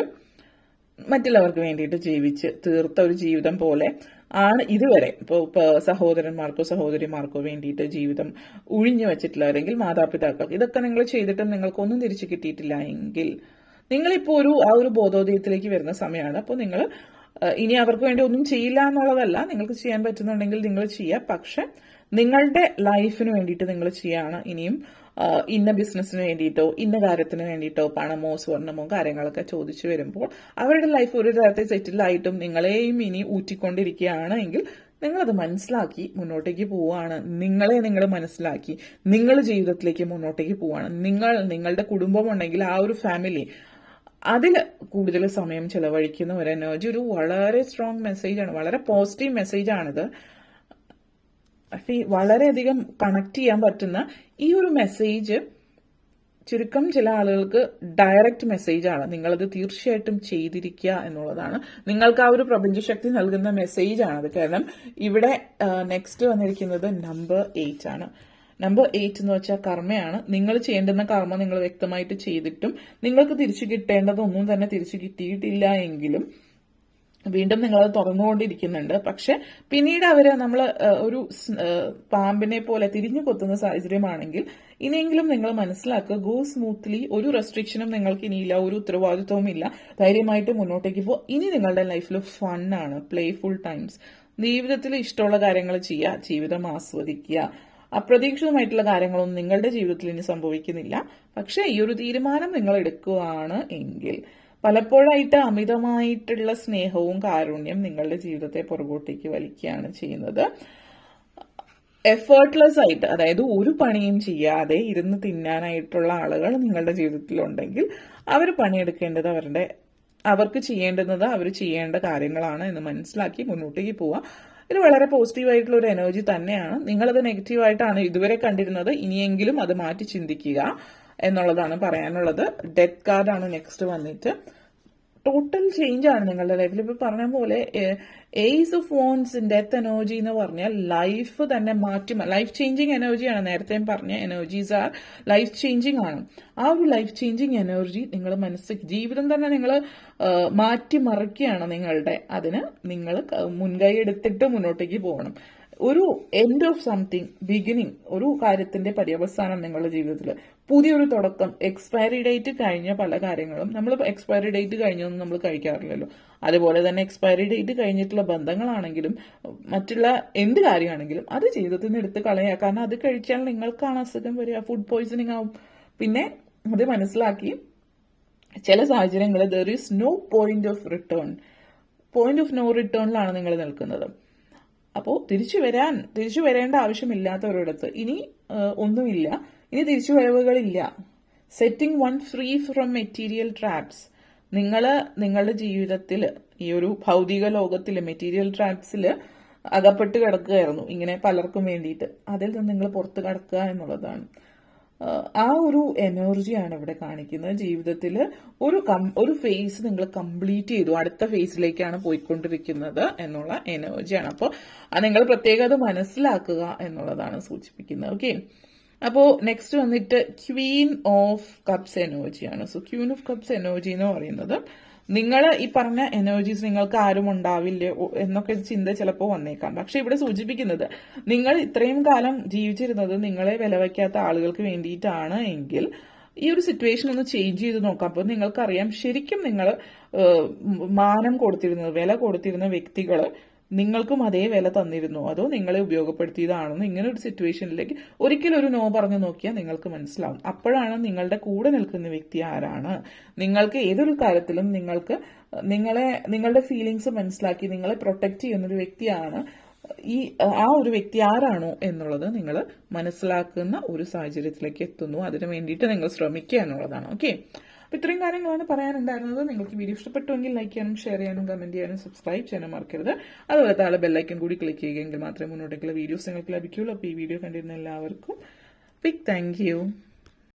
മറ്റുള്ളവർക്ക് വേണ്ടിയിട്ട് ജീവിച്ച് തീർത്ത ഒരു ജീവിതം പോലെ ആണ് ഇതുവരെ. ഇപ്പോൾ സഹോദരന്മാർക്കോ സഹോദരിമാർക്കോ വേണ്ടിയിട്ട് ജീവിതം ഒഴിഞ്ഞു വെച്ചിട്ടുള്ളവരെങ്കിൽ, മാതാപിതാക്കൾ, ഇതൊക്കെ നിങ്ങൾ ചെയ്തിട്ടും നിങ്ങൾക്കൊന്നും തിരിച്ചു കിട്ടിയിട്ടില്ല എങ്കിൽ നിങ്ങളിപ്പോൾ ആ ഒരു ബോധോദയത്തിലേക്ക് വരുന്ന സമയമാണ്. അപ്പോൾ നിങ്ങൾ ഇനി അവർക്ക് വേണ്ടി ഒന്നും ചെയ്യില്ല എന്നുള്ളതല്ല, നിങ്ങൾക്ക് ചെയ്യാൻ പറ്റുന്നുണ്ടെങ്കിൽ നിങ്ങൾ ചെയ്യുക. പക്ഷെ നിങ്ങളുടെ ലൈഫിന് വേണ്ടിയിട്ട് നിങ്ങൾ ചെയ്യാണ്. ഇനിയും ഇന്ന ബിസിനസ്സിന് വേണ്ടിയിട്ടോ ഇന്ന കാര്യത്തിന് വേണ്ടിയിട്ടോ പണമോ സ്വർണമോ കാര്യങ്ങളൊക്കെ ചോദിച്ചു വരുമ്പോൾ അവരുടെ ലൈഫ് ഒരു തരത്തിൽ സെറ്റിലായിട്ടും നിങ്ങളെയും ഇനി ഊറ്റിക്കൊണ്ടിരിക്കുകയാണ് എങ്കിൽ നിങ്ങളത് മനസ്സിലാക്കി മുന്നോട്ടേക്ക് പോവുകയാണ്. നിങ്ങൾ മനസ്സിലാക്കി നിങ്ങൾ ജീവിതത്തിലേക്ക് മുന്നോട്ടേക്ക് പോവുകയാണ്. നിങ്ങളുടെ കുടുംബം ഉണ്ടെങ്കിൽ ആ ഒരു ഫാമിലി, അതിൽ കൂടുതൽ സമയം ചെലവഴിക്കുന്ന ഒരു എനർജി, ഒരു വളരെ സ്ട്രോങ് മെസ്സേജാണ്, വളരെ പോസിറ്റീവ് മെസ്സേജാണിത്. വളരെയധികം കണക്ട് ചെയ്യാൻ പറ്റുന്ന ഈ ഒരു മെസ്സേജ് ചുരുക്കം ചില ആളുകൾക്ക് ഡയറക്റ്റ് മെസ്സേജാണ്. നിങ്ങളത് തീർച്ചയായിട്ടും ചെയ്തിരിക്കുക എന്നുള്ളതാണ്. നിങ്ങൾക്ക് ആ ഒരു പ്രപഞ്ചശക്തി നൽകുന്ന മെസ്സേജാണത്. കാരണം ഇവിടെ നെക്സ്റ്റ് വന്നിരിക്കുന്നത് നമ്പർ 8 ആണ്. നമ്പർ 8 എന്ന് വെച്ചാൽ കർമ്മയാണ്. നിങ്ങൾ ചെയ്യേണ്ടുന്ന കർമ്മ നിങ്ങൾ വ്യക്തമായിട്ട് ചെയ്തിട്ടും നിങ്ങൾക്ക് തിരിച്ചു കിട്ടേണ്ടതൊന്നും തന്നെ തിരിച്ചു കിട്ടിയിട്ടില്ല എങ്കിലും വീണ്ടും നിങ്ങളത് തുറന്നുകൊണ്ടിരിക്കുന്നുണ്ട്. പക്ഷെ പിന്നീട് നമ്മൾ ഒരു പാമ്പിനെ പോലെ തിരിഞ്ഞു കൊത്തുന്ന സാഹചര്യമാണെങ്കിൽ ഇനിയെങ്കിലും നിങ്ങൾ മനസ്സിലാക്കുക, ഗോ സ്മൂത്ത്ലി, ഒരു റെസ്ട്രിക്ഷനും നിങ്ങൾക്ക് ഇനിയില്ല, ഒരു ഉത്തരവാദിത്വവും ഇല്ല, ധൈര്യമായിട്ട് മുന്നോട്ടേക്ക് പോകും. ഇനി നിങ്ങളുടെ ലൈഫിൽ ഫണ്ണാണ്, പ്ലേഫുൾ ടൈംസ്, ജീവിതത്തിൽ ഇഷ്ടമുള്ള കാര്യങ്ങൾ ചെയ്യുക, ജീവിതം ആസ്വദിക്കുക. അപ്രതീക്ഷിതമായിട്ടുള്ള കാര്യങ്ങളൊന്നും നിങ്ങളുടെ ജീവിതത്തിൽ ഇനി സംഭവിക്കുന്നില്ല. പക്ഷെ ഈ ഒരു തീരുമാനം നിങ്ങൾ എടുക്കുകയാണ് എങ്കിൽ പലപ്പോഴായിട്ട് അമിതമായിട്ടുള്ള സ്നേഹവും കാരുണ്യം നിങ്ങളുടെ ജീവിതത്തെ പുറകോട്ടേക്ക് വലിക്കുകയാണ് ചെയ്യുന്നത്. എഫേർട്ട്ലെസ് ആയിട്ട്, അതായത് ഒരു പണിയും ചെയ്യാതെ ഇരുന്ന് തിന്നാനായിട്ടുള്ള ആളുകൾ നിങ്ങളുടെ ജീവിതത്തിലുണ്ടെങ്കിൽ അവർ പണിയെടുക്കേണ്ടത് അവർക്ക് ചെയ്യേണ്ടുന്നത് അവർ ചെയ്യേണ്ട കാര്യങ്ങളാണ് എന്ന് മനസ്സിലാക്കി മുന്നോട്ടേക്ക് പോവുക. ഇത് വളരെ പോസിറ്റീവായിട്ടുള്ള ഒരു എനർജി തന്നെയാണ്. നിങ്ങളത് നെഗറ്റീവായിട്ടാണ് ഇതുവരെ കണ്ടിരുന്നത്, ഇനിയെങ്കിലും അത് മാറ്റി ചിന്തിക്കുക എന്നുള്ളതാണ് പറയാനുള്ളത്. ഡെത്ത് കാർഡാണ് നെക്സ്റ്റ് വന്നിട്ട്. ടോട്ടൽ ചേഞ്ച് ആണ് നിങ്ങളുടെ ലൈഫിൽ. ഇപ്പൊ പറഞ്ഞ പോലെ ace of wands, death energy എന്ന് പറഞ്ഞാൽ ലൈഫ് തന്നെ ലൈഫ് ചേഞ്ചിങ് എനർജിയാണ്. നേരത്തെ പറഞ്ഞ എനർജീസ് ആർ ലൈഫ് ചേഞ്ചിങ് ആണ്. ആ ഒരു ലൈഫ് ചേഞ്ചിങ് എനർജി നിങ്ങൾ ജീവിതം തന്നെ നിങ്ങൾ മാറ്റിമറിക്കുകയാണ് നിങ്ങളുടെ. അതിന് നിങ്ങൾ മുൻകൈ എടുത്തിട്ട് മുന്നോട്ടേക്ക് പോകണം. ഒരു എൻഡ് ഓഫ് സംതിങ്, ബിഗിനിങ്, ഒരു കാര്യത്തിന്റെ പര്യവസാനം നിങ്ങളുടെ ജീവിതത്തിൽ, പുതിയൊരു തുടക്കം. എക്സ്പയറി ഡേറ്റ് കഴിഞ്ഞ പല കാര്യങ്ങളും നമ്മൾ എക്സ്പയറി ഡേറ്റ് കഴിഞ്ഞൊന്നും നമ്മൾ കഴിക്കാറില്ലല്ലോ. അതുപോലെ തന്നെ എക്സ്പയറി ഡേറ്റ് കഴിഞ്ഞിട്ടുള്ള ബന്ധങ്ങളാണെങ്കിലും മറ്റുള്ള എന്ത് കാര്യമാണെങ്കിലും അത് ജീവിതത്തിൽ നിന്ന് എടുത്ത് കളയുക. കാരണം അത് കഴിച്ചാൽ നിങ്ങൾക്കാണ് അസുഖം വരിക, ഫുഡ് പോയിസണിങ് ആവും. പിന്നെ അത് മനസ്സിലാക്കി ചില സാഹചര്യങ്ങളിൽ there is no point of no റിട്ടേണിലാണ് നിങ്ങൾ നിൽക്കുന്നത്. അപ്പോൾ തിരിച്ചു വരേണ്ട ആവശ്യമില്ലാത്ത ഒരിടത്ത് ഇനി ഒന്നുമില്ല, ഇനി തിരിച്ചുവരവുകളില്ല. Setting one free from material traps. നിങ്ങളുടെ ജീവിതത്തിൽ ഈ ഒരു ഭൗതിക ലോകത്തിൽ മെറ്റീരിയൽ ട്രാപ്സിൽ അകപ്പെട്ട് കിടക്കുകയായിരുന്നു ഇങ്ങനെ പലർക്കും വേണ്ടിയിട്ട്. അതിൽ നിന്ന് നിങ്ങൾ പുറത്ത് കടക്കുക എന്നുള്ളതാണ്. ആ ഒരു എനർജിയാണ് ഇവിടെ കാണിക്കുന്നത്. ജീവിതത്തിൽ ഒരു ഫേസ് നിങ്ങൾ കംപ്ലീറ്റ് ചെയ്തു, അടുത്ത ഫേസിലേക്കാണ് പോയിക്കൊണ്ടിരിക്കുന്നത് എന്നുള്ള എനർജിയാണ്. അപ്പോൾ നിങ്ങൾ പ്രത്യേകം അത് മനസ്സിലാക്കുക എന്നുള്ളതാണ് സൂചിപ്പിക്കുന്നത്. ഓക്കെ, അപ്പോൾ നെക്സ്റ്റ് വന്നിട്ട് ക്വീൻ ഓഫ് കപ്സ് എനർജിയാണ്. So Queen of cups energy എന്ന് പറയുന്നത് നിങ്ങൾ ഈ പറഞ്ഞ എനർജീസ് നിങ്ങൾക്ക് ആരും ഉണ്ടാവില്ലേ എന്നൊക്കെ ചിന്ത ചിലപ്പോൾ വന്നേക്കാം. പക്ഷെ ഇവിടെ സൂചിപ്പിക്കുന്നത് നിങ്ങൾ ഇത്രയും കാലം ജീവിച്ചിരുന്നത് നിങ്ങളെ വിലവയ്ക്കാത്ത ആളുകൾക്ക് വേണ്ടിയിട്ടാണ് എങ്കിൽ ഈ ഒരു സിറ്റുവേഷൻ ഒന്ന് ചേഞ്ച് ചെയ്ത് നോക്കാം. അപ്പോൾ നിങ്ങൾക്കറിയാം ശരിക്കും നിങ്ങൾ മാനം കൊടുത്തിരുന്നത്, വില കൊടുത്തിരുന്ന വ്യക്തികൾ നിങ്ങൾക്കും അതേ വില തന്നിരുന്നു, അതോ നിങ്ങളെ ഉപയോഗപ്പെടുത്തിയതാണെന്ന് ഇങ്ങനെ ഒരു സിറ്റുവേഷനിലേക്ക് ഒരിക്കലും ഒരു നോ പറഞ്ഞു നോക്കിയാൽ നിങ്ങൾക്ക് മനസ്സിലാവും. അപ്പോഴാണ് നിങ്ങളുടെ കൂടെ നിൽക്കുന്ന വ്യക്തി ആരാണ്, നിങ്ങൾക്ക് ഏതൊരു കാര്യത്തിലും നിങ്ങളുടെ ഫീലിങ്സ് മനസ്സിലാക്കി നിങ്ങളെ പ്രൊട്ടക്ട് ചെയ്യുന്നൊരു വ്യക്തിയാണ് ആ ഒരു വ്യക്തി ആരാണോ എന്നുള്ളത് നിങ്ങൾ മനസ്സിലാക്കുന്ന ഒരു സാഹചര്യത്തിലേക്ക് എത്തുന്നു. അതിനു വേണ്ടിയിട്ട് നിങ്ങൾ ശ്രമിക്കുക എന്നുള്ളതാണ്. ഓക്കെ, അപ്പൊ ഇത്രയും കാര്യങ്ങളാണ് പറയാനുണ്ടായിരുന്നത്. നിങ്ങൾക്ക് വീഡിയോ ഇഷ്ടപ്പെട്ടുവെങ്കിൽ ലൈക്ക് ചെയ്യാനും ഷെയർ ചെയ്യാനും കമന്റ് ചെയ്യാനും സബ്സ്ക്രൈബ് ചെയ്യാനും മറക്കരുത്. അതുപോലെ താഴെ ബെല്ലൈക്കൻ കൂടി ക്ലിക്ക് ചെയ്യുകയെങ്കിൽ മാത്രമേ മുന്നോട്ടേക്കുള്ള വീഡിയോസ് നിങ്ങൾക്ക് ലഭിക്കുകയുള്ളൂ. അപ്പോൾ ഈ വീഡിയോ കണ്ടിരുന്ന എല്ലാവർക്കും ബിഗ് താങ്ക് യു.